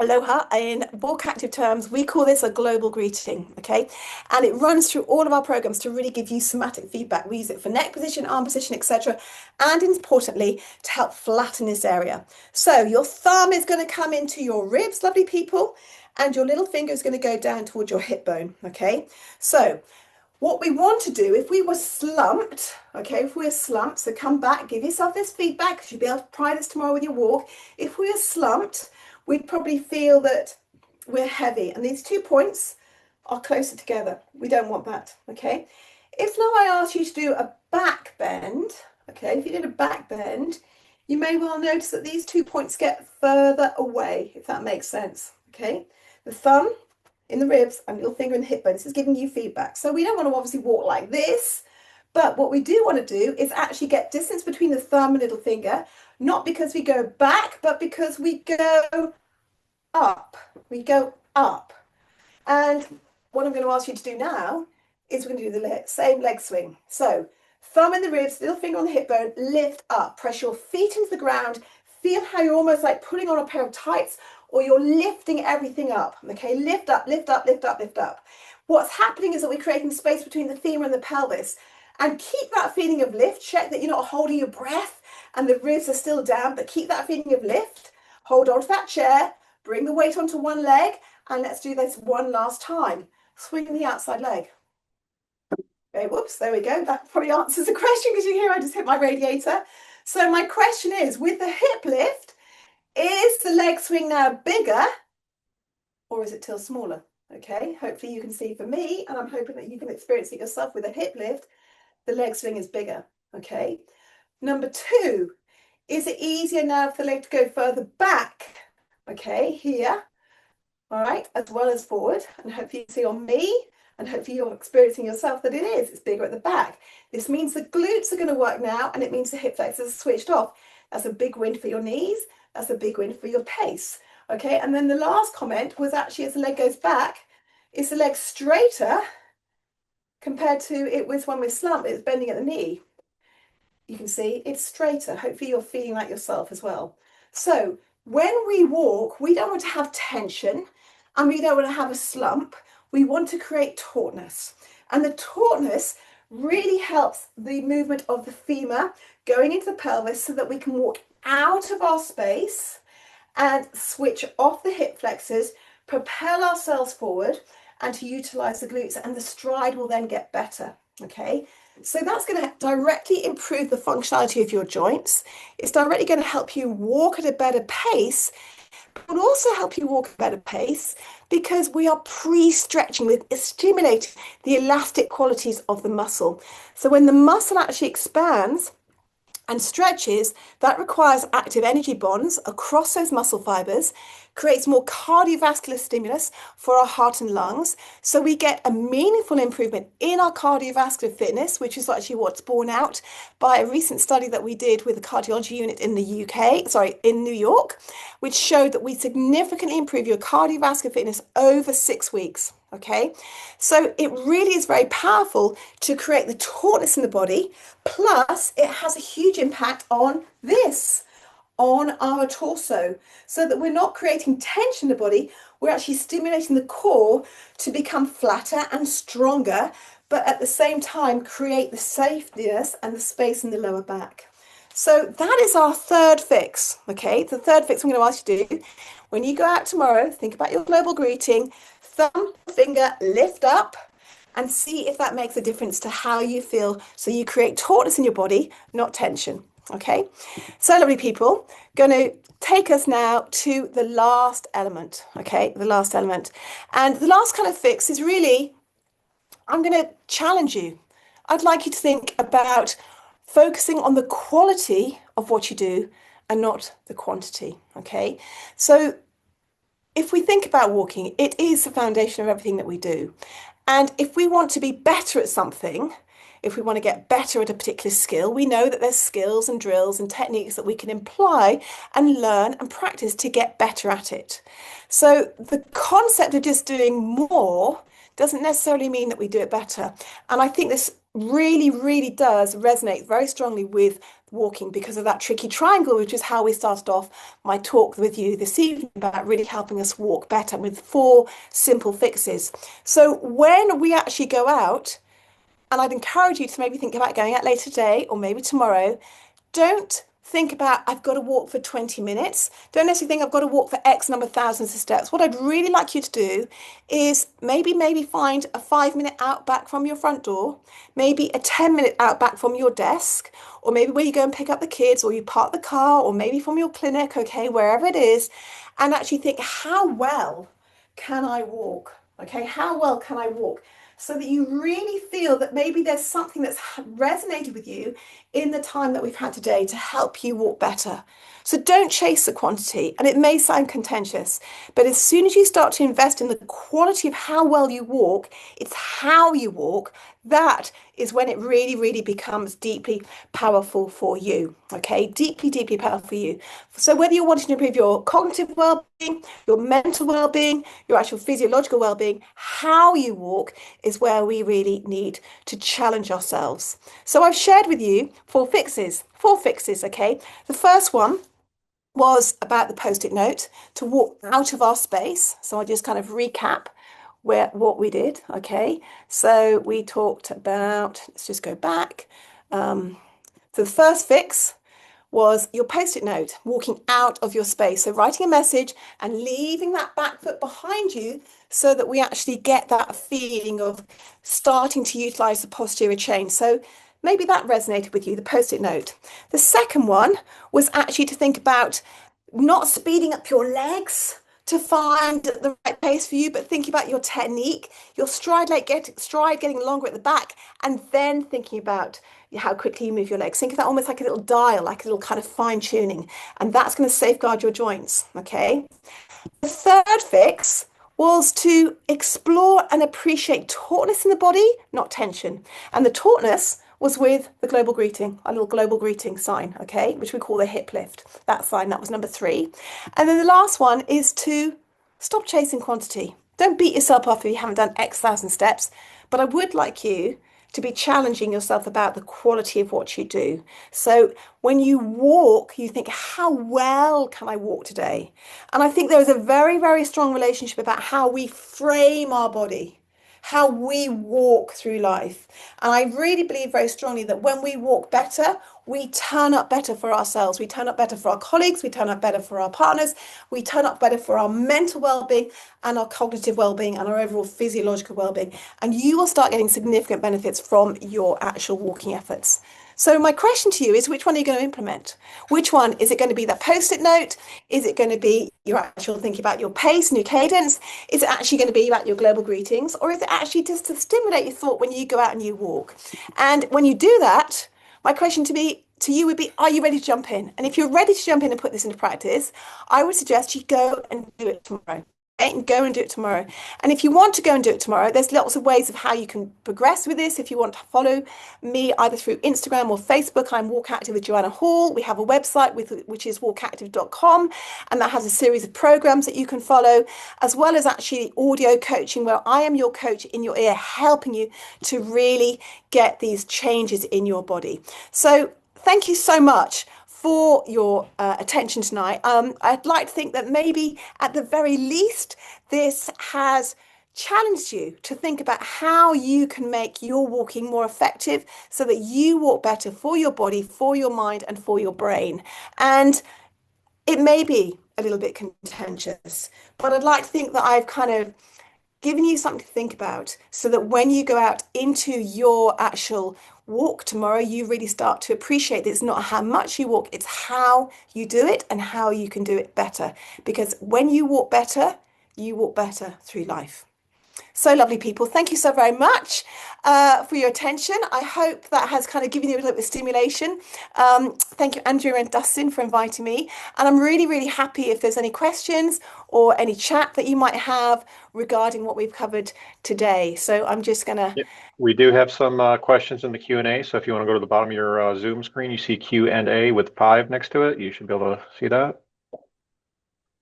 Aloha, in bulk active terms, we call this a global greeting, okay? And it runs through all of our programs to really give you somatic feedback. We use it for neck position, arm position, etc. And importantly, to help flatten this area. So your thumb is going to come into your ribs, lovely people, and your little finger is going to go down towards your hip bone, okay? So what we want to do, if we were slumped, okay, if we're slumped, so come back, give yourself this feedback, because you'll be able to try this tomorrow with your walk. If we are slumped, we'd probably feel that we're heavy and these 2 points are closer together. We don't want that, okay? If now I ask you to do a back bend, okay, if you did a back bend, you may well notice that these 2 points get further away, if that makes sense, okay? The thumb in the ribs and little finger in the hip bone, this is giving you feedback. So we don't want to obviously walk like this, but what we do want to do is actually get distance between the thumb and little finger, not because we go back, but because we go up. We go up. And what I'm going to ask you to do now is we're going to do the same leg swing. So thumb in the ribs, little finger on the hip bone, lift up, press your feet into the ground. Feel how you're almost like putting on a pair of tights or you're lifting everything up. Okay, lift up, lift up, lift up, lift up. What's happening is that we're creating space between the femur and the pelvis. And keep that feeling of lift. Check that you're not holding your breath and the ribs are still down, but keep that feeling of lift. Hold on to that chair. Bring the weight onto one leg, and let's do this one last time. Swing the outside leg. Okay, whoops, there we go. That probably answers the question because you hear I just hit my radiator. So my question is, with the hip lift, is the leg swing now bigger or is it still smaller? Okay, hopefully you can see for me, and I'm hoping that you can experience it yourself with a hip lift, the leg swing is bigger, okay? Number 2, is it easier now for the leg to go further back? Okay, here, all right, as well as forward, and hopefully you see on me, and hopefully you're experiencing yourself that it's bigger at the back. This means the glutes are going to work now, and it means the hip flexors are switched off. That's a big win for your knees, that's a big win for your pace, okay? And then the last comment was actually as the leg goes back, is the leg straighter compared to it was when we're slumped, it's bending at the knee. You can see it's straighter. Hopefully you're feeling that yourself as well. So when we walk, we don't want to have tension and we don't want to have a slump. We want to create tautness. And the tautness really helps the movement of the femur going into the pelvis so that we can walk out of our space and switch off the hip flexors, propel ourselves forward and to utilize the glutes, and the stride will then get better, okay? So that's going to directly improve the functionality of your joints. It's directly going to help you walk at a better pace, but will also help you walk at a better pace because we are pre-stretching with stimulating the elastic qualities of the muscle. So when the muscle actually expands and stretches, that requires active energy bonds across those muscle fibers, creates more cardiovascular stimulus for our heart and lungs. So we get a meaningful improvement in our cardiovascular fitness, which is actually what's borne out by a recent study that we did with a cardiology unit in the UK, in New York, which showed that we significantly improve your cardiovascular fitness over 6 weeks. Okay, so it really is very powerful to create the tautness in the body. Plus, it has a huge impact on this, on our torso, so that we're not creating tension in the body. We're actually stimulating the core to become flatter and stronger, but at the same time, create the safeness and the space in the lower back. So that is our third fix. Okay, the third fix I'm going to ask you to do when you go out tomorrow, think about your global greeting. Thumb, finger, lift up and see if that makes a difference to how you feel. So you create tautness in your body, not tension. Okay. So lovely people, going to take us now to the last element. Okay. The last element. And the last kind of fix is really, I'm going to challenge you. I'd like you to think about focusing on the quality of what you do and not the quantity. Okay. So if we think about walking, it is the foundation of everything that we do. And if we want to be better at something, if we want to get better at a particular skill, we know that there's skills and drills and techniques that we can apply and learn and practice to get better at it. So the concept of just doing more doesn't necessarily mean that we do it better. And I think this really, really does resonate very strongly with walking because of that tricky triangle, which is how we started off my talk with you this evening about really helping us walk better with 4 simple fixes. So when we actually go out, and I'd encourage you to maybe think about going out later today or maybe tomorrow. Don't think about, I've got to walk for 20 minutes. Don't necessarily think I've got to walk for X number of thousands of steps. What I'd really like you to do is maybe find a 5 minute out back from your front door, maybe a 10 minute out back from your desk, or maybe where you go and pick up the kids, or you park the car, or maybe from your clinic, okay, wherever it is, and actually think, how well can I walk? Okay, how well can I walk? So that you really feel that maybe there's something that's resonated with you in the time that we've had today to help you walk better. So don't chase the quantity, and it may sound contentious, but as soon as you start to invest in the quality of how well you walk, it's how you walk, that is when it really, really becomes deeply powerful for you. Okay, deeply, deeply powerful for you. So whether you're wanting to improve your cognitive well-being, your mental well-being, your actual physiological well-being, how you walk is where we really need to challenge ourselves. So I've shared with you 4 fixes, 4 fixes, okay? The first one was about the post-it note to walk out of our space. So I'll just kind of recap what we did, okay? So we talked about, let's just go back. So the first fix was your post-it note, walking out of your space. So writing a message and leaving that back foot behind you so that we actually get that feeling of starting to utilize the posterior chain. So maybe that resonated with you, the post-it note. The second one was actually to think about not speeding up your legs to find the right pace for you, but thinking about your technique, your stride getting longer at the back, and then thinking about how quickly you move your legs. Think of that almost like a little dial, like a little kind of fine tuning, and that's going to safeguard your joints. Okay. The third fix was to explore and appreciate tautness in the body, not tension. And the tautness was with the global greeting, a little global greeting sign, okay, which we call the hip lift. That sign, that was number 3. And then the last one is to stop chasing quantity. Don't beat yourself up if you haven't done X thousand steps, but I would like you to be challenging yourself about the quality of what you do. So when you walk, you think, how well can I walk today? And I think there is a very, very strong relationship about how we frame our body, how we walk through life. And I really believe very strongly that when we walk better, we turn up better for ourselves. We turn up better for our colleagues. We turn up better for our partners. We turn up better for our mental well-being and our cognitive well-being and our overall physiological well-being. And you will start getting significant benefits from your actual walking efforts. So my question to you is, which one are you going to implement? Which one? Is it going to be that post-it note? Is it going to be your actual thinking about your pace and your cadence? Is it actually going to be about your global greetings? Or is it actually just to stimulate your thought when you go out and you walk? And when you do that, my question to you would be, are you ready to jump in? And if you're ready to jump in and put this into practice, I would suggest you go and do it tomorrow. And go and do it tomorrow. And if you want to go and do it tomorrow, there's lots of ways of how you can progress with this. If you want to follow me either through Instagram or Facebook, I'm Walk Active with Joanna Hall. We have a website which is walkactive.com, and that has a series of programs that you can follow, as well as actually audio coaching where I am your coach in your ear, helping you to really get these changes in your body. So thank you so much for your attention tonight. I'd like to think that maybe at the very least, this has challenged you to think about how you can make your walking more effective so that you walk better for your body, for your mind, and for your brain. And it may be a little bit contentious, but I'd like to think that I've kind of giving you something to think about so that when you go out into your actual walk tomorrow, you really start to appreciate that it's not how much you walk, it's how you do it and how you can do it better. Because when you walk better through life. So lovely, people. Thank you so very much for your attention. I hope that has kind of given you a little bit of stimulation. Thank you, Andrew and Dustin, for inviting me. And I'm really, really happy if there's any questions or any chat that you might have regarding what we've covered today. So I'm just going to, Yeah, we do have some questions in the Q&A. So if you want to go to the bottom of your Zoom screen, you see Q&A with 5 next to it. You should be able to see that.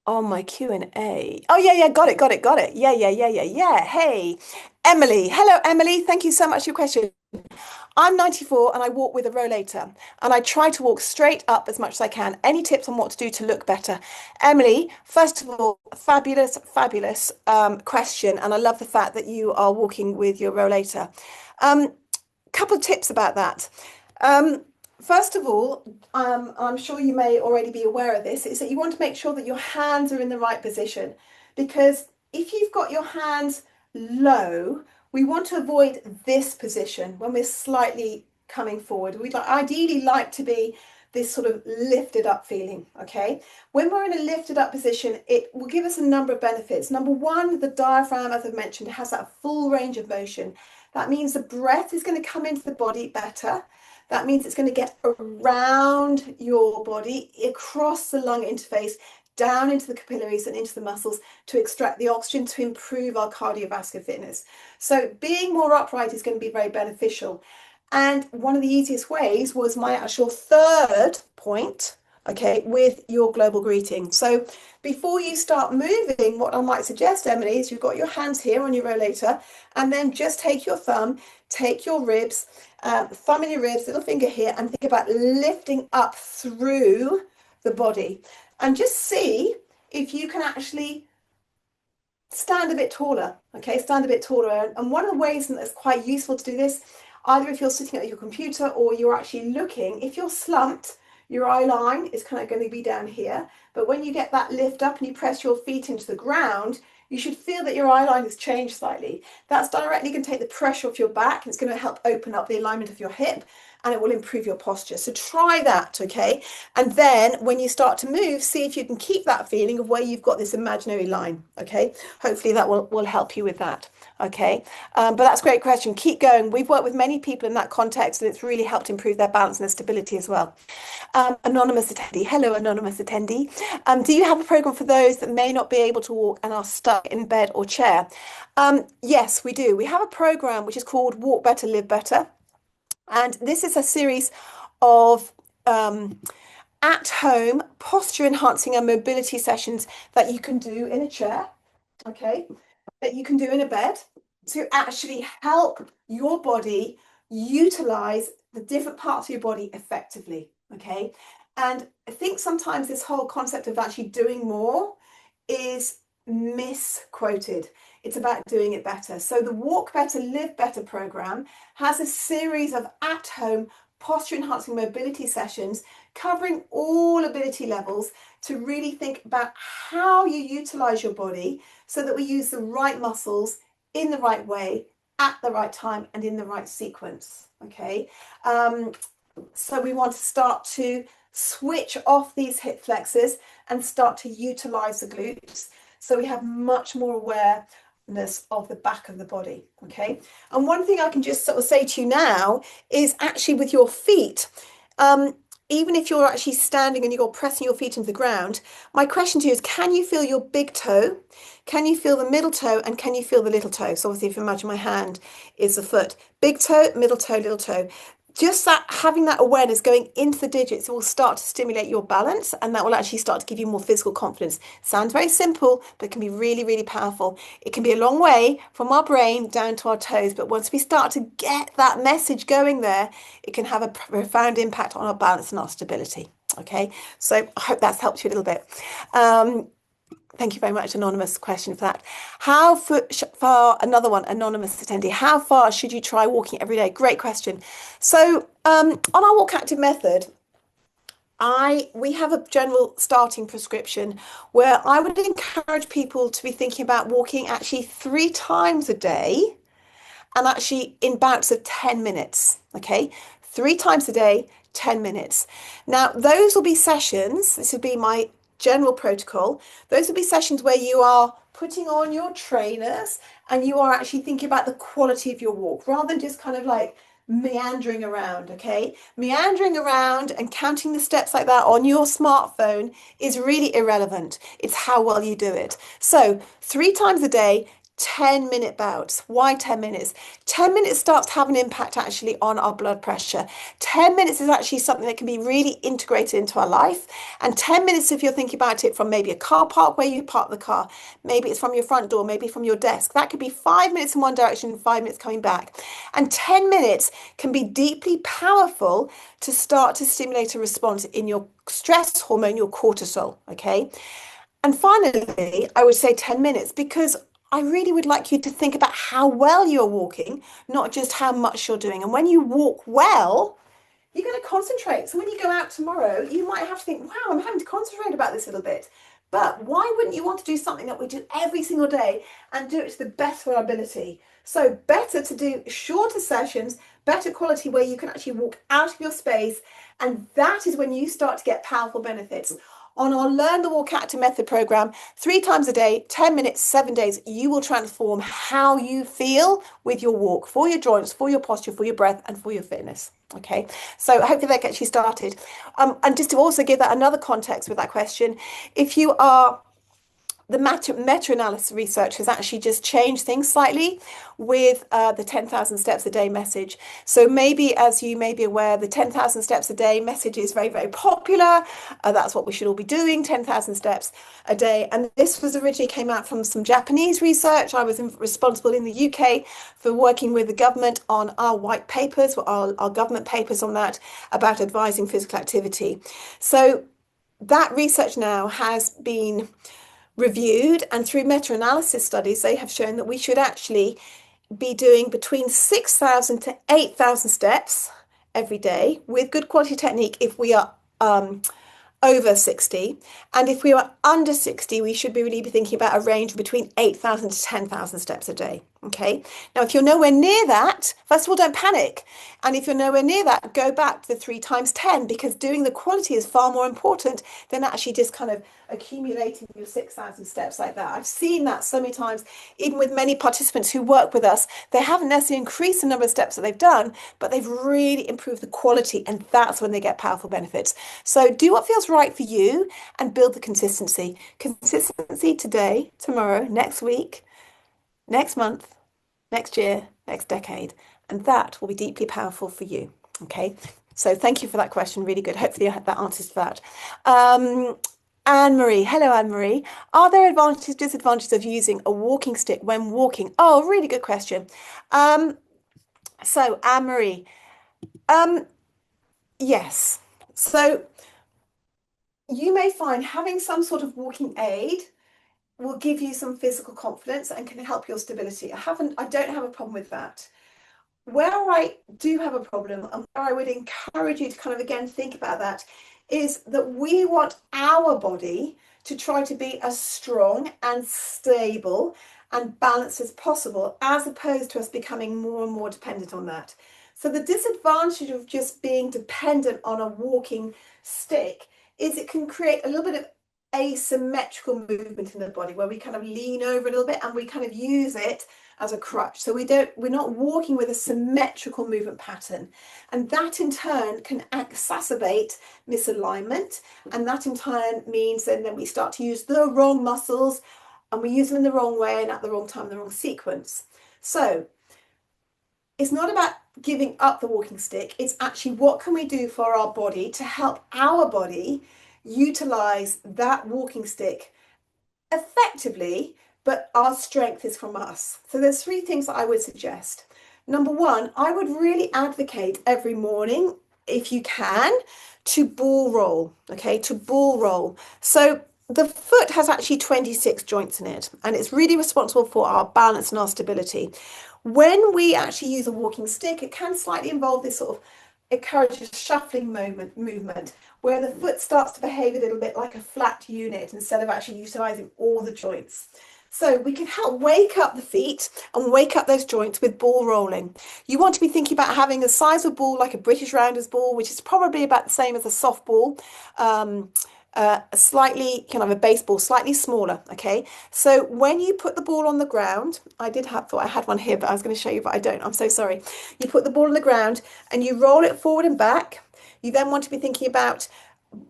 on my Q&A. Oh, yeah, yeah, got it, got it, got it. Yeah, yeah, yeah, yeah, yeah. Hey, Emily. Hello, Emily. Thank you so much for your question. I'm 94 and I walk with a rollator and I try to walk straight up as much as I can. Any tips on what to do to look better? Emily, first of all, fabulous, fabulous question. And I love the fact that you are walking with your rollator. Couple of tips about that. Um, First of all, I'm sure you may already be aware of this, is that you want to make sure that your hands are in the right position because if you've got your hands low, we want to avoid this position when we're slightly coming forward. We'd ideally like to be this sort of lifted up feeling, okay? When we're in a lifted up position, it will give us a number of benefits. Number one, the diaphragm, as I've mentioned, has that full range of motion. That means the breath is going to come into the body better. That means it's going to get around your body, across the lung interface, down into the capillaries and into the muscles to extract the oxygen to improve our cardiovascular fitness. So being more upright is going to be very beneficial. And one of the easiest ways was my actual third point, okay, with your global greeting. So before you start moving, what I might suggest, Emily, is you've got your hands here on your rollator, and then just take your thumb, take your ribs, thumb in your ribs, little finger here, and think about lifting up through the body. And just see if you can actually stand a bit taller, okay? Stand a bit taller. And one of the ways that's quite useful to do this, either if you're sitting at your computer or you're actually looking, if you're slumped, your eye line is kind of going to be down here. But when you get that lift up and you press your feet into the ground, you should feel that your eye line has changed slightly. That's directly going to take the pressure off your back and it's going to help open up the alignment of your hip and it will improve your posture. So try that, okay? And then when you start to move, see if you can keep that feeling of where you've got this imaginary line, okay? Hopefully that will help you with that, okay? But that's a great question. Keep going. We've worked with many people in that context and it's really helped improve their balance and their stability as well. Anonymous attendee. Hello, anonymous attendee. Do you have a program for those that may not be able to walk and are stuck in bed or chair? Yes, we do. We have a program which is called Walk Better, Live Better. And this is a series of at home posture enhancing and mobility sessions that you can do in a chair, okay, that you can do in a bed to actually help your body utilize the different parts of your body effectively, okay? And I think sometimes this whole concept of actually doing more is misquoted. It's about doing it better. So the Walk Better, Live Better program has a series of at-home posture enhancing mobility sessions covering all ability levels to really think about how you utilize your body so that we use the right muscles in the right way at the right time and in the right sequence, okay? So we want to start to switch off these hip flexors and start to utilize the glutes so we have much more awareness of the back of the body, okay? And one thing I can just sort of say to you now is actually with your feet, even if you're actually standing and you're pressing your feet into the ground, my question to you is, can you feel your big toe? Can you feel the middle toe? And can you feel the little toe? So obviously, if you imagine my hand is the foot, big toe, middle toe, little toe. Just that having that awareness going into the digits will start to stimulate your balance and that will actually start to give you more physical confidence. Sounds very simple, but it can be really, really powerful. It can be a long way from our brain down to our toes, but once we start to get that message going there, it can have a profound impact on our balance and our stability. Okay, so I hope that's helped you a little bit. Thank you very much, anonymous question for that. How far, another one, anonymous attendee, how far should you try walking every day? Great question. So on our Walk Active method, We have a general starting prescription where I would encourage people to be thinking about walking actually 3 times a day and actually in bouts of 10 minutes. Okay. 3 times a day, 10 minutes. Now, those will be sessions. This will be my general protocol. Those will be sessions where you are putting on your trainers and you are actually thinking about the quality of your walk rather than just kind of like meandering around. Okay. Meandering around and counting the steps like that on your smartphone is really irrelevant. It's how well you do it. So, 3 times a day, 10-minute bouts. Why 10 minutes? 10 minutes starts to have an impact actually on our blood pressure. 10 minutes is actually something that can be really integrated into our life. And 10 minutes, if you're thinking about it from maybe a car park where you park the car, maybe it's from your front door, maybe from your desk, that could be 5 minutes in one direction, 5 minutes coming back. And 10 minutes can be deeply powerful to start to stimulate a response in your stress hormone, your cortisol. Okay. And finally, I would say 10 minutes because I really would like you to think about how well you're walking, not just how much you're doing. And when you walk well, you're going to concentrate. So when you go out tomorrow, you might have to think, wow, I'm having to concentrate about this a little bit. But why wouldn't you want to do something that we do every single day and do it to the best of our ability? So better to do shorter sessions, better quality where you can actually walk out of your space. And that is when you start to get powerful benefits. On our Learn the Walk Active Method program, 3 times a day, 10 minutes, 7 days, you will transform how you feel with your walk for your joints, for your posture, for your breath, and for your fitness. Okay, so hopefully that gets you started. And just to also give that another context with that question, if you are the meta-analysis research has actually just changed things slightly with the 10,000 steps a day message. So maybe, as you may be aware, the 10,000 steps a day message is very, very popular. That's what we should all be doing, 10,000 steps a day. And this was originally came out from some Japanese research. I was responsible in the UK for working with the government on our white papers, our government papers on that about advising physical activity. So that research now has been reviewed, and through meta-analysis studies, they have shown that we should actually be doing between 6,000 to 8,000 steps every day with good quality technique if we are over 60. And if we are under 60, we should be really be thinking about a range between 8,000 to 10,000 steps a day. Okay. Now, if you're nowhere near that, first of all, don't panic. And if you're nowhere near that, go back to the 3 times 10 because doing the quality is far more important than actually just kind of accumulating your 6,000 steps like that. I've seen that so many times, even with many participants who work with us. They haven't necessarily increased the number of steps that they've done, but they've really improved the quality, and that's when they get powerful benefits. So do what feels right for you and build the consistency. Consistency today, tomorrow, next week, next month, next year, next decade. And that will be deeply powerful for you. Okay. So thank you for that question. Really good. Hopefully that answers that. Anne Marie. Hello, Anne Marie. Are there advantages, disadvantages of using a walking stick when walking? Oh, really good question. So Anne Marie, um, yes. So you may find having some sort of walking aid will give you some physical confidence and can help your stability. I don't have a problem with that. Where I do have a problem, and where I would encourage you to kind of again think about that, is that we want our body to try to be as strong and stable and balanced as possible, as opposed to us becoming more and more dependent on that. So the disadvantage of just being dependent on a walking stick is it can create a little bit of asymmetrical movement in the body where we kind of lean over a little bit and we kind of use it as a crutch. So we're not walking with a symmetrical movement pattern. And that in turn can exacerbate misalignment. And that in turn means then we start to use the wrong muscles and we use them in the wrong way and at the wrong time, in the wrong sequence. So it's not about giving up the walking stick. It's actually what can we do for our body to help our body utilize that walking stick effectively, but our strength is from us. So there's 3 things that I would suggest. Number one, I would really advocate every morning, if you can, to ball roll. Okay, to ball roll. So the foot has actually 26 joints in it, and it's really responsible for our balance and our stability. When we actually use a walking stick, it can slightly involve this sort of encourages shuffling movement, where the foot starts to behave a little bit like a flat unit instead of actually utilizing all the joints. So we can help wake up the feet and wake up those joints with ball rolling. You want to be thinking about having a size of ball like a British Rounders ball, which is probably about the same as a softball. Um, slightly kind of a baseball, slightly smaller. Okay, so when you put the ball on the ground, I did have thought I had one here, but I was going to show you, but I don't. I'm so sorry. You put the ball on the ground and you roll it forward and back. You then want to be thinking about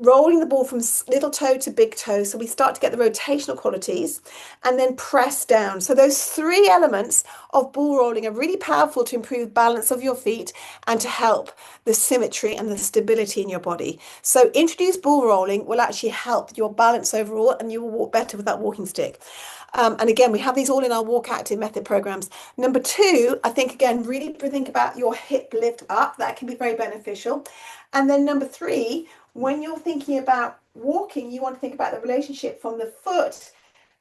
rolling the ball from little toe to big toe. So we start to get the rotational qualities and then press down. So those three elements of ball rolling are really powerful to improve balance of your feet and to help the symmetry and the stability in your body. So introduce ball rolling will actually help your balance overall and you will walk better with that walking stick. And again, we have these all in our Walk Active method programs. Number two, I think again, really think about your hip lift up. That can be very beneficial. And then number three, when you're thinking about walking, you want to think about the relationship from the foot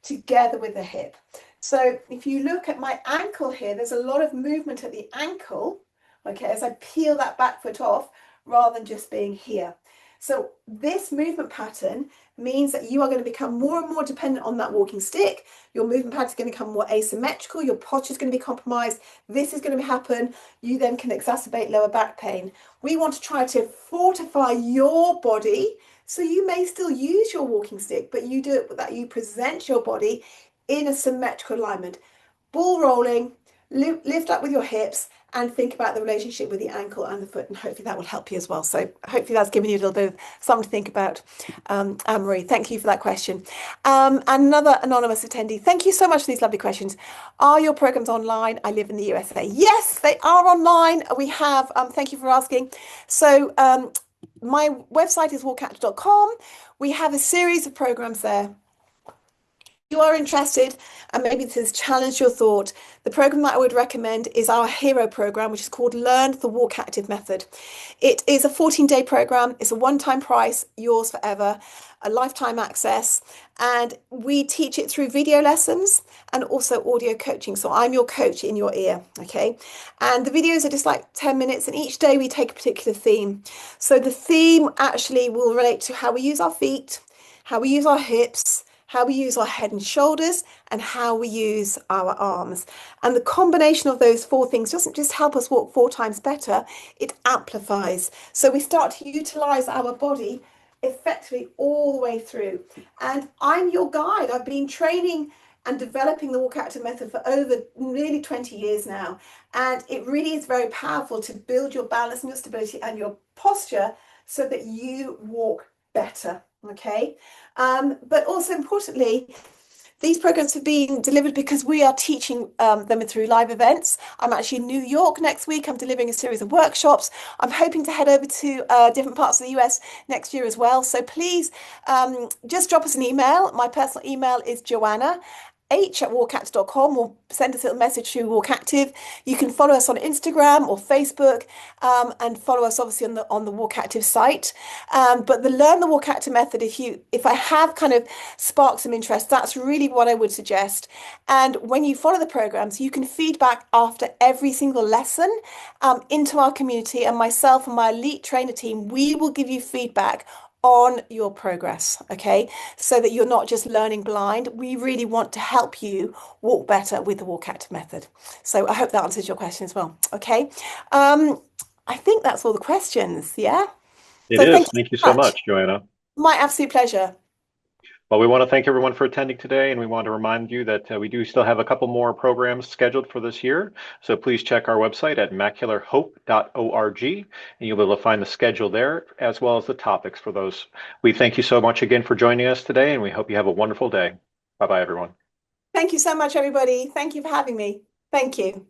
together with the hip. So if you look at my ankle here, there's a lot of movement at the ankle, okay, as I peel that back foot off rather than just being here. So this movement pattern means that you are going to become more and more dependent on that walking stick. Your movement pattern is going to become more asymmetrical. Your posture is going to be compromised. This is going to happen. You then can exacerbate lower back pain. We want to try to fortify your body. So you may still use your walking stick, but you do it that you present your body in a symmetrical alignment. Ball rolling, lift up with your hips and think about the relationship with the ankle and the foot, and hopefully that will help you as well. So hopefully that's given you a little bit of something to think about. Anne-Marie, thank you for that question. Another anonymous attendee, thank you so much for these lovely questions. Are your programs online? I live in the USA. Yes, they are online. We have, thank you for asking. So my website is walkactive.com. We have a series of programs there. You are interested and maybe this has challenged your thought, the program that I would recommend is our hero program, which is called Learn the Walk Active Method. It is a 14-day program. It's a one-time price, yours forever, a lifetime access. And we teach it through video lessons and also audio coaching. So I'm your coach in your ear, okay? And the videos are just like 10 minutes and each day we take a particular theme. So the theme actually will relate to how we use our feet, how we use our hips, how we use our head and shoulders, and how we use our arms. And the combination of those four things doesn't just help us walk 4 times better, it amplifies. So we start to utilize our body effectively all the way through. And I'm your guide. I've been training and developing the Walk Active method for over nearly 20 years now. And it really is very powerful to build your balance and your stability and your posture so that you walk better. Okay. But also importantly, these programs have been delivered because we are teaching them through live events. I'm actually in New York next week. I'm delivering a series of workshops. I'm hoping to head over to different parts of the US next year as well. So please just drop us an email. My personal email is Joanna h@walkactive.com or send us a message through Walk Active. You can follow us on Instagram or Facebook and follow us obviously on the Walk Active site. But the Learn the Walk Active method, if I have kind of sparked some interest, that's really what I would suggest. And when you follow the programs, you can feedback after every single lesson into our community, and myself and my elite trainer team, we will give you feedback on your progress, okay? So that you're not just learning blind. We really want to help you walk better with the Walk Active method. So I hope that answers your question as well, okay? I think that's all the questions, yeah? It So thank is. you Thank you so so much. much, Joanna. My absolute pleasure. Well, we want to thank everyone for attending today, and we want to remind you that we do still have a couple more programs scheduled for this year. So please check our website at macularhope.org, and you'll be able to find the schedule there, as well as the topics for those. We thank you so much again for joining us today, and we hope you have a wonderful day. Bye-bye, everyone. Thank you so much, everybody. Thank you for having me. Thank you.